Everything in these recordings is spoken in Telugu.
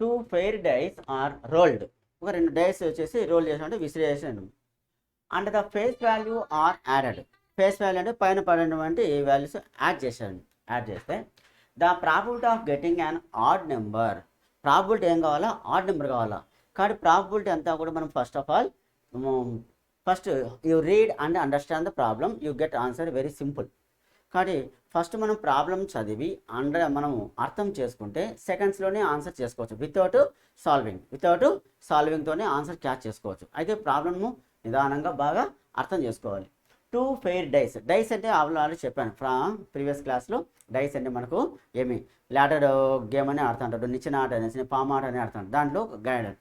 Two fair dice are rolled. ఒక రెండు డైస్ వచ్చేసి రోల్ చేసినట్టు విసిరేసాను. And the face value are added. Face value అంటే పైన పడినటువంటి వాల్యూస్ యాడ్ చేస్తే the probability of getting an odd number. Probability ఏం కావాలా? ఆడ్ నెంబర్ కావాలా. కాబట్టి ప్రాబిలిటీ అంతా కూడా మనం first you read and understand the problem, you get answer very simple. కాబట్టి ఫస్ట్ మనం ప్రాబ్లం చదివి మనము అర్థం చేసుకుంటే సెకండ్స్లోనే ఆన్సర్ చేసుకోవచ్చు. వితౌట్ సాల్వింగ్తోనే ఆన్సర్ క్యాచ్ చేసుకోవచ్చు. అయితే ప్రాబ్లము నిదానంగా బాగా అర్థం చేసుకోవాలి. Two fair dice. డైస్ అంటే ఆల్రెడీ చెప్పాను ప్రీవియస్ క్లాస్లో. డైస్ అంటే మనకు ఏమి ల్యాడర్ గేమ్ అని ఆడుతుంటారు, నిచ్చెన ఆట అనేసి పాము ఆట అని ఆడుతుంటారు. దాంట్లో గైడెడ్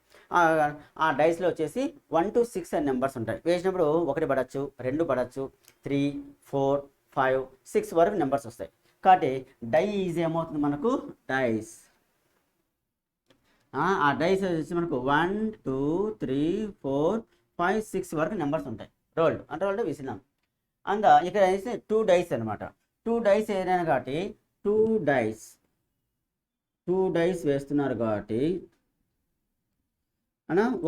ఆ డైస్లో వచ్చేసి 1 to 6 అనే నెంబర్స్ ఉంటాయి. వేసినప్పుడు 1 పడచ్చు, 2 పడచ్చు, 3, 4, 5, 6 వరకు నెంబర్స్ వస్తాయి. కాబట్టి డై ఈజ్ ఏమవుతుంది మనకు? డైస్. ఆ డైస్ వచ్చి మనకు 1, 2, 3, 4, 5, 6 వరకు నెంబర్స్ ఉంటాయి. రోల్డ్ విసినాం. ఇక్కడ వేస్తే 2 డైస్ అనమాట. 2 డైస్ ఏదైనా కాబట్టి 2 డైస్ వేస్తున్నారు కాబట్టి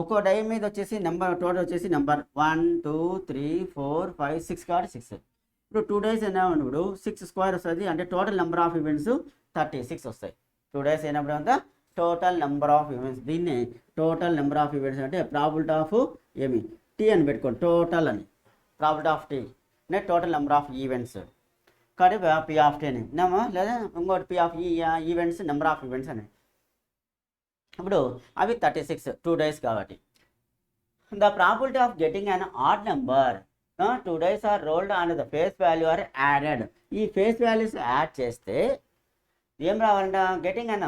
ఒక్కో డై మీద వచ్చేసి నెంబర్ టోటల్ వచ్చేసి నెంబర్ 1, 2, 3, 4, 5, 6 కాబట్టి 6. ఇప్పుడు 2 డైస్ అయినప్పుడు 6 స్క్వేర్ వస్తుంది. అంటే టోటల్ నెంబర్ ఆఫ్ ఈవెంట్స్ 36 వస్తాయి. 2 డైస్ అయినప్పుడు అంతా టోటల్ నెంబర్ ఆఫ్ ఈవెంట్స్. దీన్ని టోటల్ నెంబర్ ఆఫ్ ఈవెంట్స్ అంటే ప్రాబిలిటీ ఆఫ్ టీ అని పెట్టుకోండి. టోటల్ అని ప్రాబిలిటీ ఆఫ్ టీ అంటే టోటల్ నెంబర్ ఆఫ్ ఈవెంట్స్. కాబట్టి పి ఆఫ్ టీ అని లేదా ఇంకోటి P of events number of events అని. ఇప్పుడు అవి 36 2 డైస్ కాబట్టి. The probability of getting an odd number. 2 dice are rolled and the face value are added. ఈ ఫేస్ వాల్యూస్ యాడ్ చేస్తే ఏం రావాలంట? Getting an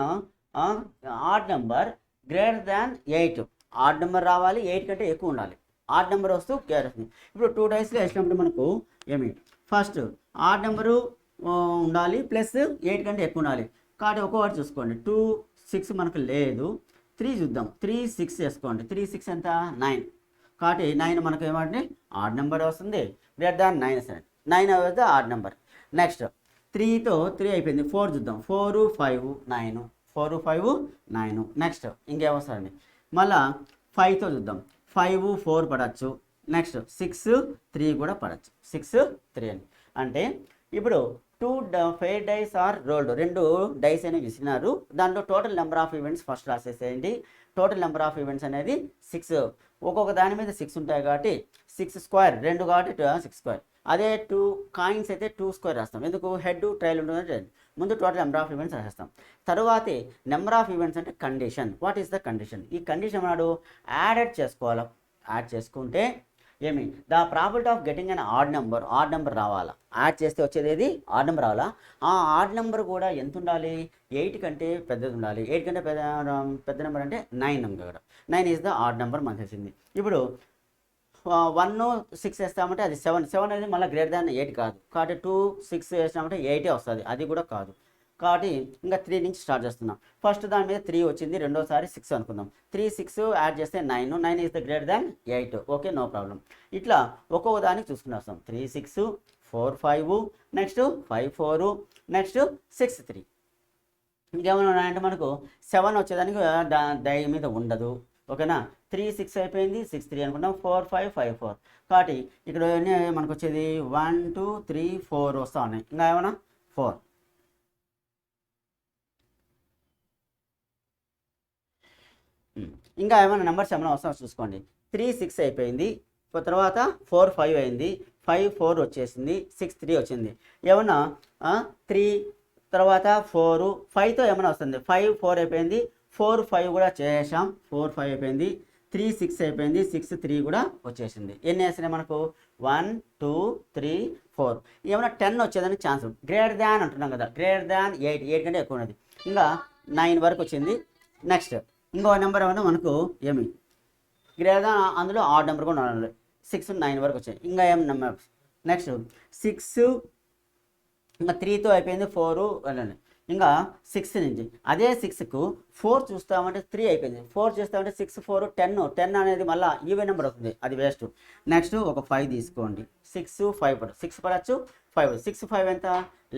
odd number greater than 8. Odd number రావాలి, 8 కంటే ఎక్కువ ఉండాలి. ఆడ్ నెంబర్ వస్తూ కేర్ వస్తుంది. ఇప్పుడు 2 డైస్లో వేసినప్పుడు మనకు ఫస్ట్ ఆడ్ నెంబరు ఉండాలి ప్లస్ 8 కంటే ఎక్కువ ఉండాలి. కాబట్టి ఒక్కొక్కటి చూసుకోండి. 2, 6 మనకు లేదు. 3 చూద్దాం. 3, 6 వేసుకోండి. 3, 6 ఎంత? 9. కాబట్టి 9 మనకు ఏమంటే ఆడ్ నెంబర్ వస్తుంది. గ్రేటర్ దాన్ 9 సరే. 9 అవుతుంది ఆడ్ నెంబర్. నెక్స్ట్ 3తో 3 అయిపోయింది. 4 చూద్దాం. 4, 5, 9. 4, 5, 9. నెక్స్ట్ ఇంకేమొస్తుందండి? మళ్ళా 5తో చూద్దాం. 5, 4 పడవచ్చు. నెక్స్ట్ 6, 3 కూడా పడవచ్చు. 6, 3 అని. అంటే ఇప్పుడు 2 fair dice are rolled. 2 dice అనేవి విసినారు. దాంట్లో total number of events first రాసేసేయండి. టోటల్ నెంబర్ ఆఫ్ ఈవెంట్స్ అనేది 6. ఒక్కొక్క దాని మీద 6 ఉంటాయి కాబట్టి 6 స్క్వేర్ 2 కాబట్టి 6 స్క్వేర్. అదే 2 కాయిన్స్ అయితే 2 స్క్వేర్ రాస్తాం. ఎందుకు? హెడ్ ట్రైల్ ఉంటుంది. ముందు టోటల్ నెంబర్ ఆఫ్ ఈవెంట్స్ రాస్తాం. తర్వాతే నెంబర్ ఆఫ్ ఈవెంట్స్ అంటే condition. What is the condition? ఈ కండిషన్ నాడు యాడ్ చేసుకోవాలి. యాడ్ చేసుకుంటే the probability of getting an odd number రావాలా. యాడ్ చేస్తే వచ్చేది ఏది? ఆడ్ నెంబర్ రావాలా. ఆ ఆడ్ నెంబర్ కూడా ఎంత ఉండాలి? 8 కంటే పెద్దది ఉండాలి. 8 కంటే పెద్ద నెంబర్ అంటే 9 number. 9 is the odd number మనకు తెలిసింది. ఇప్పుడు 1, 6 వేస్తామంటే అది 7 అనేది మళ్ళీ గ్రేటర్ దాన్ 8 కాదు. కాబట్టి 2, 6 వేసినామంటే 8 వస్తుంది. అది కూడా కాదు. కాబట్టి ఇంకా 3 నుంచి స్టార్ట్ చేస్తున్నాం. ఫస్ట్ దాని మీద 3 వచ్చింది. రెండోసారి 6 అనుకుందాం. 3, 6 యాడ్ చేస్తే 9 is the greater than 8. Okay, no problem. ఇట్లా ఒక్కొక్క దానికి చూసుకుని వస్తాం. 3, 6, 4, 5, నెక్స్ట్ 5, 4, నెక్స్ట్ 6, 3. ఇంకేమైనా ఉన్నాయంటే మనకు 7 వచ్చేదానికి డై మీద ఉండదు. ఓకేనా? 3, 6 అయిపోయింది. 6, 3 అనుకుంటాం. 4, 5, 5, 4. కాబట్టి ఇక్కడ మనకు వచ్చేది 1, 2, 3, 4 వస్తూ ఉన్నాయి. ఇంకా ఏమన్నా 4. ఇంకా ఏమైనా నెంబర్స్ ఏమైనా వస్తాయో చూసుకోండి. 3, 6 అయిపోయింది. తర్వాత 4, 5 అయింది. 5, 4 వచ్చేసింది. 6, 3 వచ్చింది. ఏమన్నా 3 తర్వాత 4, 5తో ఏమైనా వస్తుంది. 5, 4 అయిపోయింది. 4, 5 కూడా చేసాం. 4, 5 అయిపోయింది. 3, 6 అయిపోయింది. 6, 3 కూడా వచ్చేసింది. ఎన్ని వేసినాయి మనకు? 1, 2, 3, 4. ఏమైనా 10 వచ్చేదానికి ఛాన్స్. గ్రేటర్ దాన్ అంటున్నాం కదా. గ్రేటర్ దాన్ 8 కంటే ఎక్కువ ఉన్నది. ఇంకా 9 వరకు వచ్చింది. నెక్స్ట్ ఇంకో నెంబర్ ఏమన్నా మనకు గ్రేటర్ దాన్, అందులో ఆడ్ నెంబర్ కూడా ఉండాలి. 6, 9 వరకు వచ్చాయి. ఇంకా ఏం నెంబర్? నెక్స్ట్ 6 ఇంకా 3తో అయిపోయింది. 4 వెళ్ళండి. ఇంకా 6 నుంచి అదే 6కు 4 చూస్తామంటే 3 అయిపోయింది. 4 చూస్తామంటే 6 4 10 అనేది మళ్ళీ ఈవెన్ నెంబర్ అవుతుంది, అది వేస్ట్. నెక్స్ట్ ఒక 5 తీసుకోండి. 6 5 6 పడచ్చు 5 6 5 ఎంత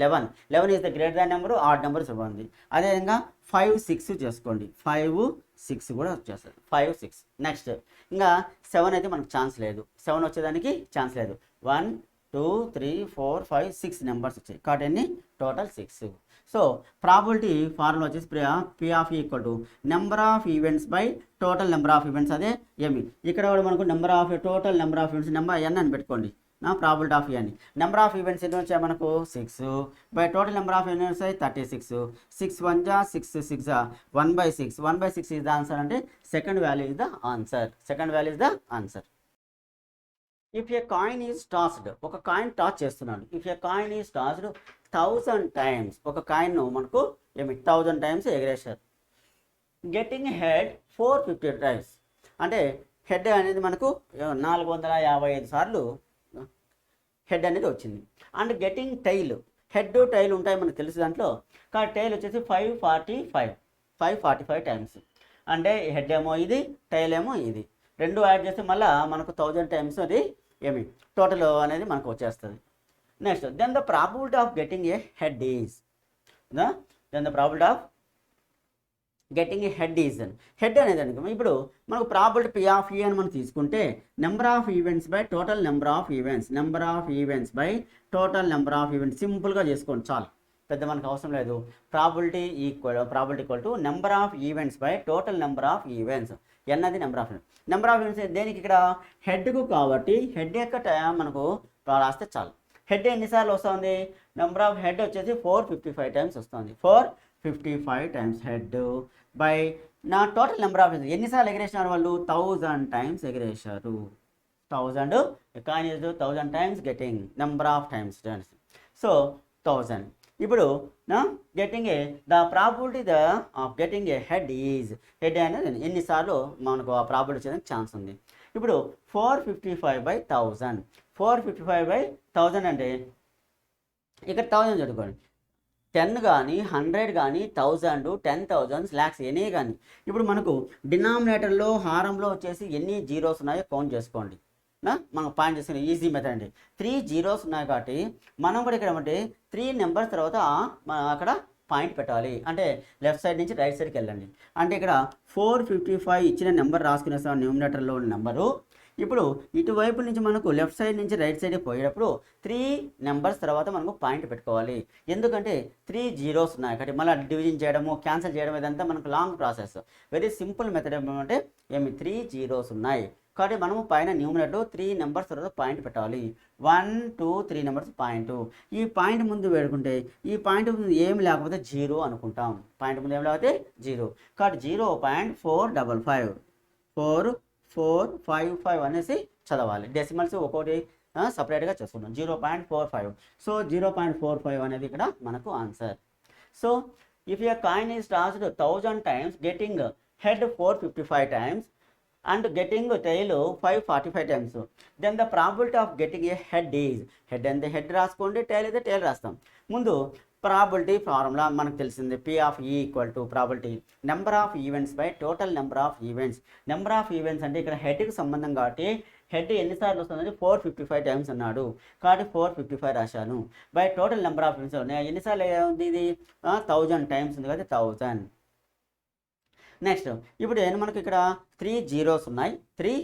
11. 11 is the greater than number, odd number ఇవ్వండి. అదేవిధంగా 5 6 చేసుకోండి. 5 6 కూడా వచ్చేస్తుంది 5 6. నెక్స్ట్ ఇంకా 7 అయితే మనకు ఛాన్స్ లేదు, 7 వచ్చేదానికి ఛాన్స్ లేదు. 1 2 3 4 5 6 నెంబర్స్ వచ్చాయి కాబట్టి ఎన్ని టోటల్ 6. సో ప్రాబిలిటీ ఫార్ములా వచ్చేసి P of E equal to number of events by total number of events. అదే ఏమి ఇక్కడ కూడా మనకు number of total number of events number n అని పెట్టుకోండి. నా ప్రాబిలిటీ ఆఫ్ అని నెంబర్ ఆఫ్ ఈవెంట్స్ ఎన్ని వచ్చాయి మనకు 6 by total number of events 36. 6 1 జా 6 6 జా 1/6. 1/6 ఇస్ ద ఆన్సర్ అంటే second value is the answer. Second value is the answer. If a coin is tossed, ఒక కాయిన్ టాస్ చేస్తున్నాడు. If a coin is tossed 1000 times, ఒక కాయిన్ మనకు ఏమి 1000 times ఎగరేశారు. గెట్టింగ్ హెడ్ 450 times, అంటే హెడ్ అనేది మనకు 455 సార్లు హెడ్ అనేది వచ్చింది. And getting tail, head tail ఉంటాయి మనకు తెలుసు దాంట్లో. కానీ టైల్ వచ్చేసి 545 times, అంటే హెడ్ ఏమో ఇది, టైల్ ఏమో ఇది, రెండు యాడ్ చేస్తే మళ్ళీ మనకు 1000 times అది ఏమి టోటల్ అనేది మనకు వచ్చేస్తుంది. Next then the probability of getting a head is then the probability of getting a head is head అనేది అనుకో. ఇప్పుడు మనకు ప్రాబిలిటీ పి ఆఫ్ ఈ అని మనం తీసుకుంటే number of events by total number of events, number of events by total number of events. సింపుల్గా చేసుకోండి చాలు, పెద్ద మనకు అవసరం లేదు. Probability equal to number of events by total number of events. N అది నెంబర్ ఆఫ్ ఈవెంట్స్ దేనికి ఇక్కడ హెడ్కు, కాబట్టి హెడ్ యొక్క మనకు రాస్తే చాలు. హెడ్ ఎన్నిసార్లు వస్తుంది, నెంబర్ ఆఫ్ హెడ్ వచ్చేసి 455 times వస్తుంది. 455 times హెడ్ బై నా టోటల్ నెంబర్ ఆఫ్ ఎన్నిసార్లు ఎగరేసినారు వాళ్ళు 1000 times ఎగరేశారు. 1000 coin is 1000 times getting number of times. So 1000. ఇప్పుడు నా getting a the probability of getting a head is, head అనేది ఎన్నిసార్లు మనకు ఆ ప్రాబిలిటీ వచ్చేదానికి ఛాన్స్ ఉంది. ఇప్పుడు 455/1000, 455/1000 అంటే ఇక్కడ 1000 చదువుకోండి. 10 కానీ 100 కానీ 1000 10,000 lakhs ఎనీ కానీ. ఇప్పుడు మనకు డినామినేటర్లో హారంలో వచ్చేసి ఎన్ని జీరోస్ ఉన్నాయో కౌంట్ చేసుకోండి. మనం పాయింట్ చేసుకుని ఈజీ మెథడ్ అండి. 3 zeros ఉన్నాయి కాబట్టి మనం కూడా ఇక్కడ ఏమంటే 3 నెంబర్స్ తర్వాత అక్కడ పాయింట్ పెట్టాలి. అంటే లెఫ్ట్ సైడ్ నుంచి రైట్ సైడ్కి వెళ్ళండి. అంటే ఇక్కడ 455 ఇచ్చిన నెంబర్ రాసుకునేస్తాం న్యూమినేటర్లో ఉన్న నెంబరు. ఇప్పుడు ఇటువైపు నుంచి మనకు లెఫ్ట్ సైడ్ నుంచి రైట్ సైడ్ పోయేటప్పుడు 3 నెంబర్స్ తర్వాత మనకు పాయింట్ పెట్టుకోవాలి. ఎందుకంటే 3 zeros ఉన్నాయి కాబట్టి మళ్ళీ డివిజన్ చేయడము క్యాన్సిల్ చేయడం ఇదంతా మనకు long process. Very simple method ఏమంటే 3 zeros ఉన్నాయి కాబట్టి మనము పైన న్యూమినేటర్లో 3 నెంబర్స్ తర్వాత పాయింట్ పెట్టాలి. 1 2 3 నెంబర్స్ పాయింట్. ఈ పాయింట్ ముందు పెట్టుకుంటే ఈ పాయింట్ ముందు ఏం లేకపోతే 0 అనుకుంటాం. పాయింట్ ముందు ఏం లేకపోతే 0 కాబట్టి 0.455 455 అనేసి చదవాలి. డెసిమల్స్ ఒక్కొక్కటి సపరేట్గా చేసుకుంటాం. 0.45. సో 0.45 అనేది ఇక్కడ మనకు answer. So if a coin is tossed 1000 times getting head 455 times and getting tail 545 times, then the probability of getting a head is, head and the head రాసుకోండి, tail అయితే tail రాస్తాం. ముందు ప్రాబిలిటీ ఫార్ములా మనకు తెలిసింది. P of E equal to probability number of events by total number of events. Number of events అంటే ఇక్కడ హెడ్కి సంబంధం కాబట్టి హెడ్ ఎన్నిసార్లు వస్తుందంటే 455 times అన్నాడు కాబట్టి 455 రాశాను. By total number of events ఎన్నిసార్లు ఉంది, ఇది 1000 times ఉంది కాబట్టి 1000. నెక్స్ట్ ఇప్పుడు మనకి ఇక్కడ 3 zeros ఉన్నాయి, 3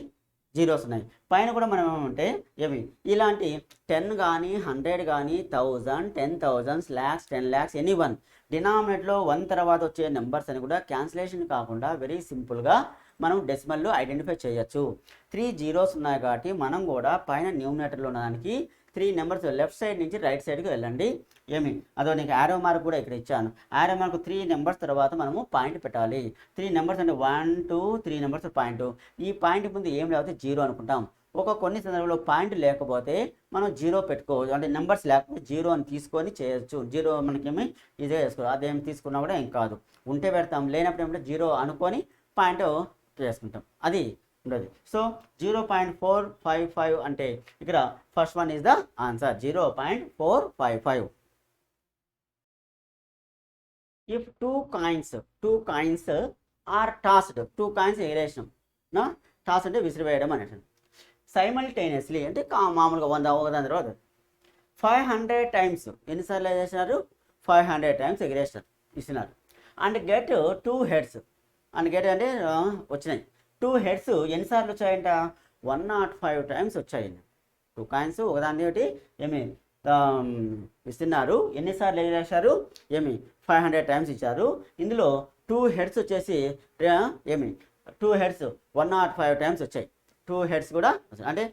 zeros ఉన్నాయి. పైన కూడా మనం ఏమంటే ఏమి ఇలాంటి 10 కానీ 100 కానీ 1000 10,000 lakhs 10 lakhs ఎనీ వన్ డినామినేట్లో 1 తర్వాత వచ్చే నెంబర్స్ అని కూడా క్యాన్సిలేషన్ కాకుండా వెరీ సింపుల్గా మనం డెసిమల్లో ఐడెంటిఫై చేయొచ్చు. 3 zeros ఉన్నాయి కాబట్టి మనం కూడా పైన న్యూమినేటర్లో ఉన్నదానికి 3 నెంబర్స్ లెఫ్ట్ సైడ్ నుంచి రైట్ సైడ్కి వెళ్ళండి. ఏమి అదో నీకు యారో మార్క్ కూడా ఇక్కడ ఇచ్చాను. యారో మార్క్ 3 నెంబర్స్ తర్వాత మనము పాయింట్ పెట్టాలి. 3 నెంబర్స్ అంటే 1 2 3 నెంబర్స్ పాయింట్. ఈ పాయింట్ ముందు ఏం లేకపోతే 0 అనుకుంటాం. కొన్ని సందర్భంలో పాయింట్ లేకపోతే మనం 0 పెట్టుకోవచ్చు. అంటే నెంబర్స్ లేకపోతే 0 అని తీసుకొని చేయొచ్చు. 0 మనకేమి ఈజీగా చేసుకోవాలి. అదేం తీసుకున్నా కూడా ఏం కాదు. ఉంటే పెడతాం, లేనప్పుడు ఏమంటే 0 అనుకొని పాయింట్ చేసుకుంటాం. అది ఉండదు. సో 0.455 అంటే ఇక్కడ first one is the answer 0.455. If two coins are tossed, two coins ఎగరేసినాం నా, టాస్ అంటే విసిరివేయడం అనేసి. సైమల్టేనియస్లీ అంటే మామూలుగా 100 ఒకదాని తర్వాత 500 టైమ్స్ ఎన్నిసార్లు చేసినారు, 500 టైమ్స్ ఎగరేసినారు ఇస్తున్నారు. And get 2 heads, and get అంటే వచ్చినాయి 2 హెడ్స్ ఎన్నిసార్లు వచ్చాయంట, 105 టైమ్స్ వచ్చాయండి. 2 కాయిన్స్ ఒకదాని ఒకటి ఏమి ఇస్తున్నారు, ఎన్నిసార్లు ఎగరేశారు, ఏమి 500 టైమ్స్ ఇచ్చారు. ఇందులో 2 హెడ్స్ వచ్చేసి ఏమి 2 హెడ్స్ 105 టైమ్స్ వచ్చాయి. 2 హెడ్స్ కూడా అంటే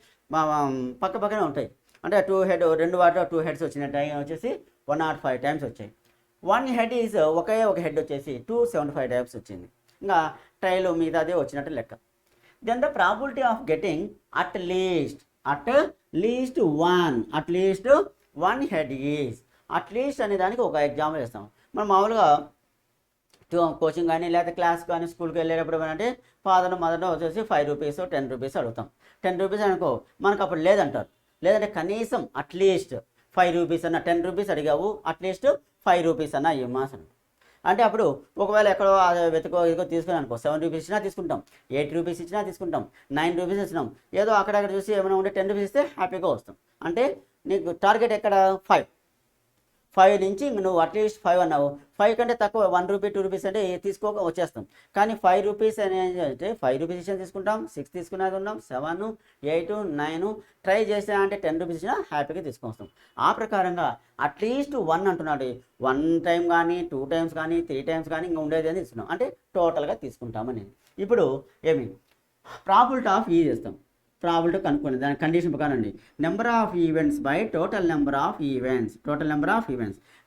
పక్క పక్కనే ఉంటాయి, అంటే 2 హెడ్ రెండు వాటిలో 2 హెడ్స్ వచ్చిన టైం వచ్చేసి 105 టైమ్స్ వచ్చాయి. 1 హెడ్ ఈజ్ ఒక హెడ్ వచ్చేసి 275 టైమ్స్ వచ్చింది. ఇంకా ట్రైలో మిగతాదే వచ్చినట్టు లెక్క. Then the probability of getting at least one head is, at least అనే దానికి ఒక ఎగ్జాంపుల్ ఇస్తాం. మనం మామూలుగా కోచింగ్ కానీ లేదా క్లాస్ కానీ స్కూల్కి వెళ్ళేటప్పుడు అంటే ఫాదర్ మదర్ వచ్చేసి 5 రూపీస్ 10 రూపీస్ అడుగుతాం. 10 రూపీస్ అనుకో, మనకు అప్పుడు లేదంటారు. లేదంటే కనీసం అట్లీస్ట్ 5 రూపీస్ అన్న, 10 రూపీస్ అడిగావు అట్లీస్ట్ 5 రూపీస్ అన్న ఇవ్వమాస్ అంటే అప్పుడు ఒకవేళ ఎక్కడో ఇదిగో తీసుకుని అనుకో, 7 రూపీస్ ఇచ్చినా తీసుకుంటాం, 8 రూపీస్ ఇచ్చినా తీసుకుంటాం, 9 రూపీస్ ఇచ్చినాం. ఏదో అక్కడక్కడ చూసి ఏమైనా ఉంటే 10 రూపీస్ ఇస్తే హ్యాపీగా వస్తాం. అంటే నీకు టార్గెట్ ఎక్కడ 5 నుంచి నువ్వు అట్లీస్ట్ 5 అన్నావు, 5 కంటే తక్కువ 1 రూపీ 2 రూపీస్ అంటే తీసుకోక వచ్చేస్తాం. కానీ 5 రూపీస్ అనేది అంటే 5 రూపీస్ ఇచ్చిన తీసుకుంటాం, 6 తీసుకునేది ఉన్నాం, 7, 8, 9 ట్రై చేసా అంటే 10 రూపీస్ ఇచ్చినా హ్యాపీగా తీసుకొస్తాం. ఆ ప్రకారంగా అట్లీస్ట్ 1 అంటున్నాడు. 1 టైం కానీ 2 టైమ్స్ కానీ 3 టైమ్స్ కానీ ఇంకా ఉండేది అని తీసుకున్నాం, అంటే టోటల్గా తీసుకుంటామని. ఇప్పుడు ఏమి ప్రాబిలిటీ ఆఫ్ ఈ చేస్తాం, ప్రాబిలిటీ కనుక్కోండి దాని కండిషన్ ప్రకారం అండి. Number of events by total number of events,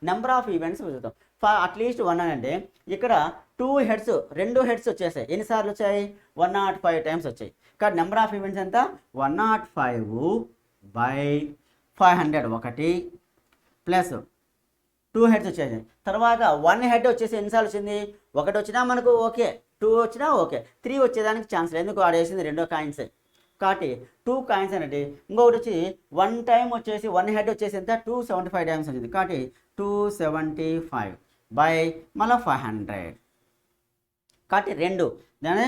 number of events చూద్దాం. అట్లీస్ట్ 1 అని అంటే ఇక్కడ 2 హెడ్స్ 2 హెడ్స్ వచ్చేసాయి. ఎన్నిసార్లు వచ్చాయి, 105 టైమ్స్ వచ్చాయి. కానీ నెంబర్ ఆఫ్ ఈవెంట్స్ ఎంత, 105 బై 500 ఒకటి ప్లస్ 2 హెడ్స్ వచ్చేది. తర్వాత 1 హెడ్ వచ్చేసి ఎన్నిసార్లు వచ్చింది, 1 వచ్చినా మనకు ఓకే, 2 వచ్చినా ఓకే, 3 వచ్చేదానికి ఛాన్స్ లేదు, ఎందుకు ఆడేసింది 2 కాయిన్స్ కాబట్టి 2 కాయిన్స్ అనేది. ఇంకొకటి వచ్చి 1 టైం వచ్చేసి 1 హెడ్ వచ్చేసి ఎంత 275 టైమ్స్ వచ్చింది. కాబట్టి 275 బై మళ్ళీ 500 కాబట్టి 2 దాని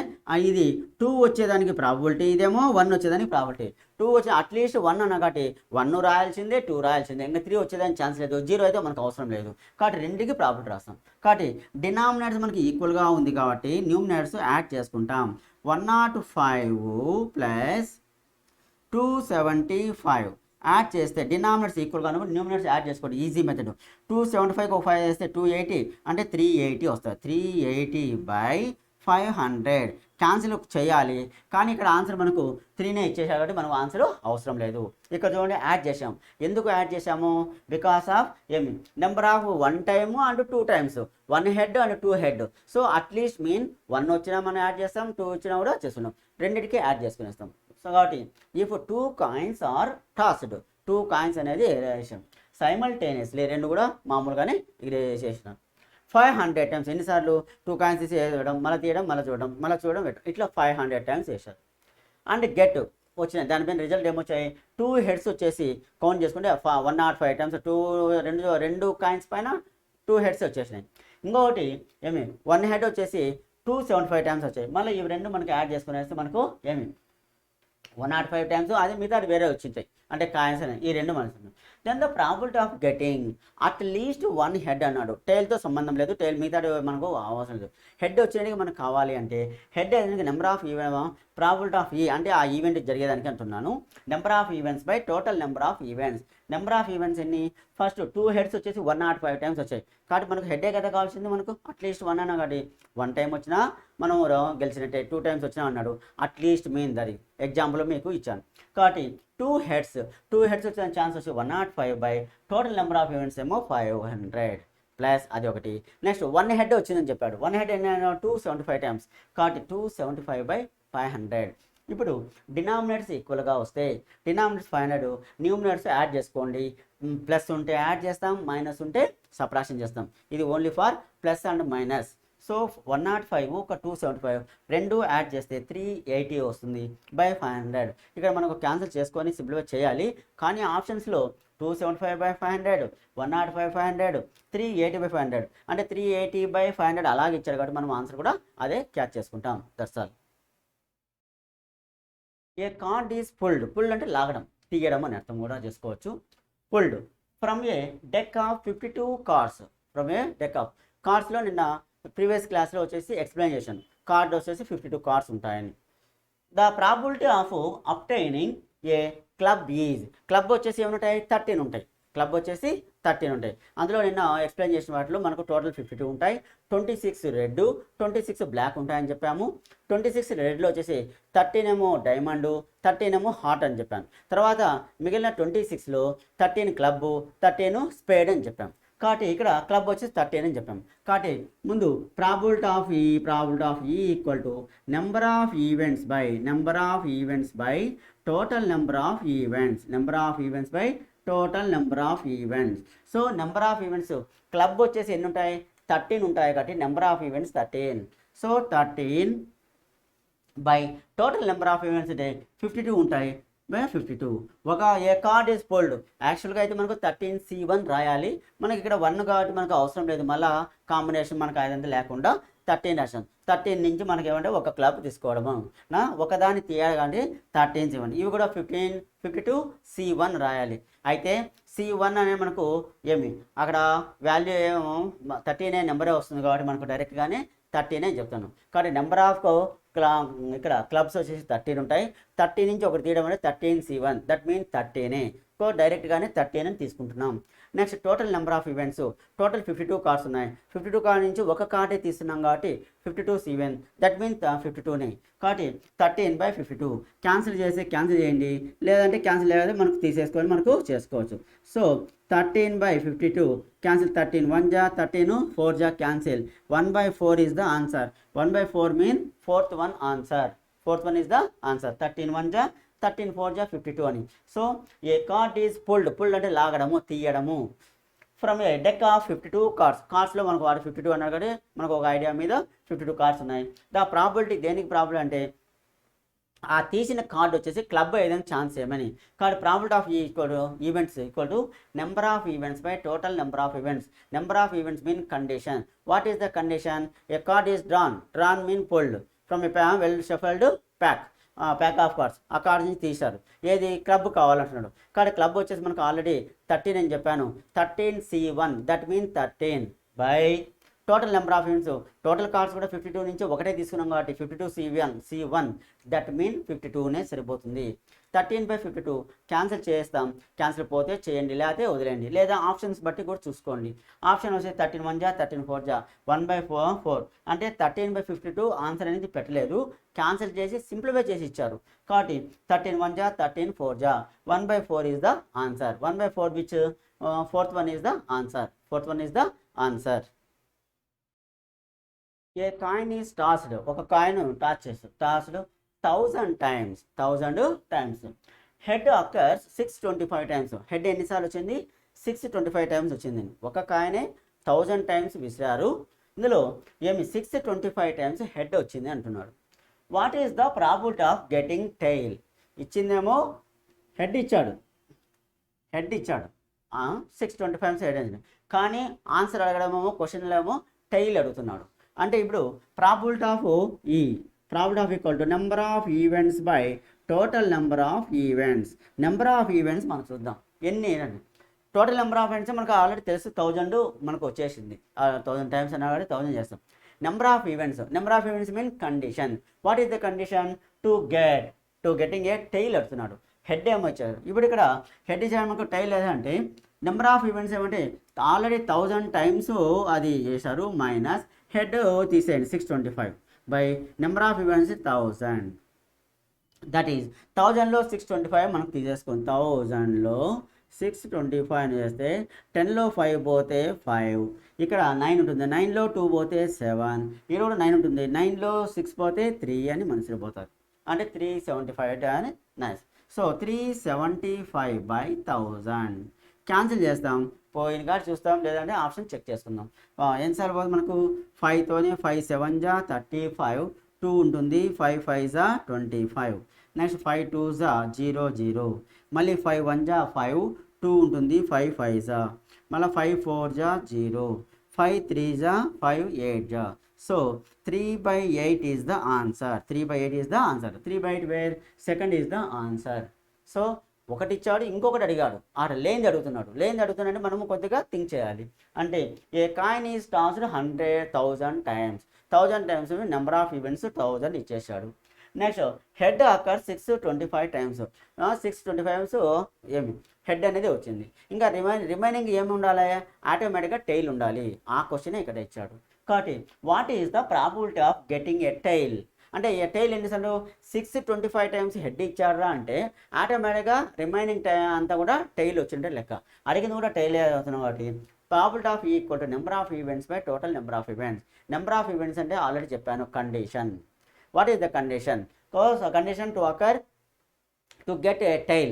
ఇది 2 వచ్చేదానికి ప్రాబిలిటీ, ఇదేమో 1 వచ్చేదానికి ప్రాబిలిటీ. 2 వచ్చే అట్లీస్ట్ 1 అన్న కాబట్టి 1 రాయాల్సిందే 2 రాయాల్సిందే, ఇంకా 3 వచ్చేదానికి ఛాన్స్ లేదు, 0 అయితే మనకు అవసరం లేదు. కాబట్టి 2కి ప్రాబిలిటీ రాస్తాం. కాబట్టి డినామినేటర్స్ మనకి ఈక్వల్గా ఉంది కాబట్టి న్యూమినేటర్స్ యాడ్ చేసుకుంటాం. 105 ప్లస్ 275 యాడ్ చేస్తే డినామినేటర్స్ ఈక్వల్గా ఉన్నప్పుడు న్యూమినేటర్స్ యాడ్ చేసుకోండి, ఈజీ మెథడ్. 275 5 చేస్తే 280 అంటే 380 వస్తుంది. 380 బై 500 క్యాన్సిల్ చేయాలి, కానీ ఇక్కడ ఆన్సర్ మనకు 3నే ఇచ్చేసారు కాబట్టి మనకు ఆన్సర్ అవసరం లేదు. ఇక్కడ చూడండి యాడ్ చేసాం. ఎందుకు యాడ్ చేసాము, బికాస్ ఆఫ్ ఏమి number of 1 time and 2 times, 1 head and 2 head. So at least mean 1 వచ్చినా మనం యాడ్ చేస్తాం, 2 వచ్చినా కూడా చేస్తున్నాం, రెండింటికి యాడ్ చేసుకునేస్తాం. సో కాబట్టి if 2 coins are tossed, 2 coins అనేది ఎగరేసాం సైమల్టేనియస్లీ, 2 కూడా మామూలుగానే ఎగరేసేసినాం. 500 టైమ్స్ ఎన్నిసార్లు, 2 కాయిన్స్ తీసి వేయడం, మళ్ళీ తీయడం, మళ్ళీ చూడడం ఇట్లా 500 టైమ్స్ వేశారు. అండ్ గెట్ వచ్చినాయి, దానిపైన రిజల్ట్ ఏమొచ్చాయి, 2 హెడ్స్ వచ్చేసి కౌంట్ చేసుకుంటే 105 టైమ్స్ 2 కాయిన్స్ పైన 2 హెడ్స్ వచ్చేసినాయి. ఇంకొకటి ఏమి 1 హెడ్ వచ్చేసి 275 టైమ్స్ వచ్చాయి. మళ్ళీ ఇవి 2 మనకి యాడ్ చేసుకునేస్తే మనకు ఏమి 105 టైమ్స్, అది మిగతా వేరే వచ్చింటాయి అంటే కాయిన్స్ అని, ఈ 2 మనసు. Then the probability of getting at least 1 head అన్నాడు. టైల్తో సంబంధం లేదు, టైల్ మిగతా మనకు అవసరం లేదు. హెడ్ వచ్చేదానికి మనకు కావాలి అంటే హెడ్ అనేది నెంబర్ ఆఫ్ ప్రాబిలిటీ ఆఫ్ అంటే ఆ ఈవెంట్ జరిగేదానికి అంటున్నాను. Number of events by total number of events. Number of events ఎన్ని, ఫస్ట్ 2 హెడ్స్ వచ్చేసి 105 టైమ్స్ వచ్చాయి కాబట్టి మనకు హెడ్డే కదా కావాల్సింది, మనకు అట్లీస్ట్ 1 అన్నా కాబట్టి 1 టైం వచ్చినా మనం గెలిచినట్టే, 2 టైమ్స్ వచ్చినా అన్నాడు. అట్లీస్ట్ మీన్ దరి ఎగ్జాంపుల్ మీకు ఇచ్చాను కాబట్టి 2 హెడ్స్ వచ్చిన ఛాన్స్ వచ్చి 105 by total number of events ఏమో 500 ప్లస్ అది ఒకటి. నెక్స్ట్ 1 హెడ్ వచ్చిందని చెప్పాడు, 1 హెడ్ ఎన్ని 275 టైమ్స్ కాబట్టి 275 బై 500. ఇప్పుడు డినామినేటర్స్ ఈక్వల్గా వస్తే డినామినేటర్స్ 500, న్యూమినేటర్స్ యాడ్ చేసుకోండి. ప్లస్ ఉంటే యాడ్ చేస్తాం, మైనస్ ఉంటే సబ్ట్రాక్షన్ చేస్తాం. ఇది only for plus and minus. So 105 ఒక 275 2 యాడ్ చేస్తే 380 వస్తుంది బై 500. ఇక్కడ మనకు క్యాన్సిల్ చేసుకొని సింప్లిఫై చేయాలి, కానీ ఆప్షన్స్లో 275/500, 105/500, 380/500. అంటే 380/500 అలాగే ఇచ్చాడు కాబట్టి మనం ఆన్సర్ కూడా అదే క్యాచ్ చేసుకుంటాం. That's all. A card is pulled అంటే లాగడం, తీయడం అని అర్థం కూడా చేసుకోవచ్చు. Pulled from a deck of 52 cards. From a deck of కార్డ్స్లో నిన్న ప్రీవియస్ క్లాస్లో వచ్చేసి ఎక్స్ప్లెయిన్ చేశాను. కార్డ్ వచ్చేసి 52 కార్డ్స్ ఉంటాయని. The probability of obtaining a club is. Club వచ్చేసి ఏముంటాయి? 13 ఉంటాయి. క్లబ్ వచ్చేసి 13 ఉంటాయి. అందులో నిన్న ఎక్స్ప్లెయిన్ చేసిన వాటిలో మనకు టోటల్ 52 ఉంటాయి. 26 రెడ్, 26 బ్లాక్ ఉంటాయని చెప్పాము. 26 రెడ్లో వచ్చేసి 13 ఏమో డైమండ్, 13 ఏమో హాట్ అని చెప్పాను. తర్వాత మిగిలిన 26లో 13 క్లబ్, 13 స్పేడ్ అని చెప్పాము. కాబట్టి ఇక్కడ క్లబ్ వచ్చేసి 13 అని చెప్పాము. కాబట్టి ముందు probability of E equal to number of events by total number of events by total number of events. So number of events club వచ్చేసి ఎన్ని ఉంటాయి? 13 ఉంటాయి. కాబట్టి number of events 13. So 13 by total number of events అంటే 52 ఉంటాయి బై 52. ఒక ఏ కార్డ్ ఈజ్ పుల్డ్. యాక్చువల్గా అయితే మనకు 13C1 రాయాలి. మనకి ఇక్కడ 1 కాబట్టి మనకు అవసరం లేదు. మళ్ళీ కాంబినేషన్ మనకు అదంతా లేకుండా 13 రాసాం. 13 నుంచి మనకి ఏమంటే ఒక క్లబ్ తీసుకోవడము, ఒకదాన్ని తీయాలి కానీ 13C1. ఇవి కూడా 52C1 రాయాలి. అయితే C1 అనే మనకు ఏమి అక్కడ వాల్యూ ఏమో 13 నెంబరే వస్తుంది కాబట్టి మనకు డైరెక్ట్గానే 13 అని చెప్తాను. కాబట్టి నెంబర్ ఆఫ్ ఇక్కడ క్లబ్స్ వచ్చేసి 13 ఉంటాయి. 13 నుంచి ఒకటి తీయడం అంటే 13C1, దట్ మీన్స్ 13. సో డైరెక్ట్గానే 13 అని తీసుకుంటున్నాం. Next total number of events. Total 52 cards ఉన్నాయి. 52 కార్డ్ నుంచి ఒక కార్డే తీస్తున్నాం కాబట్టి 52C1, దట్ మీన్స్ 52నే. కాబట్టి 13/52. క్యాన్సిల్ చేయండి, లేదంటే క్యాన్సిల్ లేదా మనకు తీసేసుకొని మనకు చేసుకోవచ్చు. So 13/52 cancel. 13 1 జా 13, 4 జా cancel. 1/4 is the answer. 1/4 mean fourth one is the answer. 13 1 జా 13 4 జా 52 అని. So A card is pulled అంటే లాగడము, తీయడము. ఫ్రమ్ ఏ డెక్ ఆఫ్ 52 కార్డ్స్లో మనకు వాడు 52 అన్నారు కాబట్టి మనకు ఒక ఐడియా మీద 52 కార్డ్స్ ఉన్నాయి. ద ప్రాబిలిటీ దేనికి ప్రాబిలిటీ అంటే ఆ తీసిన కార్డు వచ్చేసి క్లబ్ ఏదైనా ఛాన్స్ ఏమని. కాబట్టి probability of events equal to number of events by total number of events. Number of events mean condition. What is the condition? A card is drawn mean pulled from a well shuffled pack of cards. ఆ కార్డ్స్ నుంచి తీశారు. ఏది? క్లబ్ కావాలంటున్నాడు. కాబట్టి క్లబ్ వచ్చేసి మనకు ఆల్రెడీ 13 అని చెప్పాను. 13C1, that mean 13 by total number of events. Total cards కూడా 52 నుంచి ఒకటే తీసుకున్నాం కాబట్టి 52C1, దట్ మీన్ 52నే సరిపోతుంది. 13/52 క్యాన్సిల్ చేస్తాం. క్యాన్సిల్ పోతే చేయండి, లేకపోతే వదిలేండి, లేదా ఆప్షన్స్ బట్టి కూడా చూసుకోండి. ఆప్షన్ వచ్చి 13 1 జా 13 4 జా 1/4 అంటే 13/52 ఆన్సర్ అనేది పెట్టలేదు, క్యాన్సిల్ చేసి సింప్లిఫై చేసి ఇచ్చారు. కాబట్టి 13 1 జా 13 4 జా 1/4 is the answer. 1/4 which fourth one is the answer. A coin is tossed. ఒక కాయిన్ టాస్ చేస్తారు. Tossed 1000 times. Head occurs 625 times. Head ఎన్నిసార్లు వచ్చింది? 625 times వచ్చింది. ఒక కాయినే 1000 times విసిరారు. ఇందులో ఏమి 625 times హెడ్ వచ్చింది అంటున్నాడు. What is the probability of getting tail? ఇచ్చిందేమో హెడ్ ఇచ్చాడు 625 హెడ్ అయింది. కానీ ఆన్సర్ అడగడమేమో క్వశ్చన్లో ఏమో టైల్ అడుగుతున్నాడు. అంటే ఇప్పుడు probability of equal to number of events by total number of events. Number of events మనం చూద్దాం ఎన్ని. టోటల్ నెంబర్ ఆఫ్ ఈవెంట్స్ మనకు ఆల్రెడీ తెలుసు, 1000 మనకు వచ్చేసింది. 1000 times అన్నా కాబట్టి 1000 చేస్తాం. Number of events mean condition. What is the condition? To getting a tail అడుగుతున్నాడు. హెడ్ ఏమో ఇచ్చారు. ఇప్పుడు ఇక్కడ హెడ్ ఇచ్చాడు మనకు, టైల్ లేదంటే నెంబర్ ఆఫ్ ఈవెంట్స్ ఏమంటే ఆల్రెడీ 1000 times అది చేశారు, మైనస్ హెడ్ తీసేయండి 625 by number of events 1000. That is 1000లో 625 మనకు తీసేసుకోండి. 1000లో 625 చేస్తే 10లో 5 పోతే 5, ఇక్కడ 9 ఉంటుంది. 9లో 2 పోతే 7, ఇక్కడ కూడా 9 ఉంటుంది. 9లో 6 పోతే 3 అని మనసులో పోతారు. అంటే 375 అని నైస్. సో 375/1000 క్యాన్సిల్ చేస్తాం. పోయిన కాదు చూస్తాం, లేదంటే ఆప్షన్ చెక్ చేసుకుందాం. ఎన్నిసార్లు పోతుంది మనకు? 5తోని 5 7 జా 35, 2 ఉంటుంది, 5 5 జా 25, నెక్స్ట్ 5 2 జా 0 0, మళ్ళీ 5 1 జా 5, 2 ఉంటుంది, 5 5 జా, మళ్ళీ 5 4 జా 0, 5 3 జా 5 8 జా. So 3/8 is the answer. 3/8 is the answer. 3/8 where second is the answer. So ఒకటి ఇచ్చాడు, ఇంకొకటి అడిగాడు, లేనిది అడుగుతున్నాడు. లేనిది అడుగుతున్నాడంటే మనము కొద్దిగా థింక్ చేయాలి. అంటే a coin is tossed 100,000 times. 1000 times number of events 1000 ఇచ్చేసాడు. Next head అక్కర్ 625 times. 625 ఏమి హెడ్ అనేది వచ్చింది. ఇంకా రిమైనింగ్ ఏమి ఉండాలి? ఆటోమేటిక్గా టైల్ ఉండాలి. ఆ క్వశ్చన్ ఇక్కడ ఇచ్చాడు. కాబట్టి what is the probability of getting a tail అంటే ఏ టైల్ ఎన్నిసార్లు 625 టైమ్స్ హెడ్ ఇచ్చారా అంటే ఆటోమేటిక్గా రిమైనింగ్ అంతా కూడా టైల్ వచ్చింటే లెక్క. అడిగింది కూడా టైల్ అవుతున్నాం కాబట్టి probability of equal to number of events by total number of events. Number of events అంటే ఆల్రెడీ చెప్పాను condition. What is the condition? Condition to occur to get a tail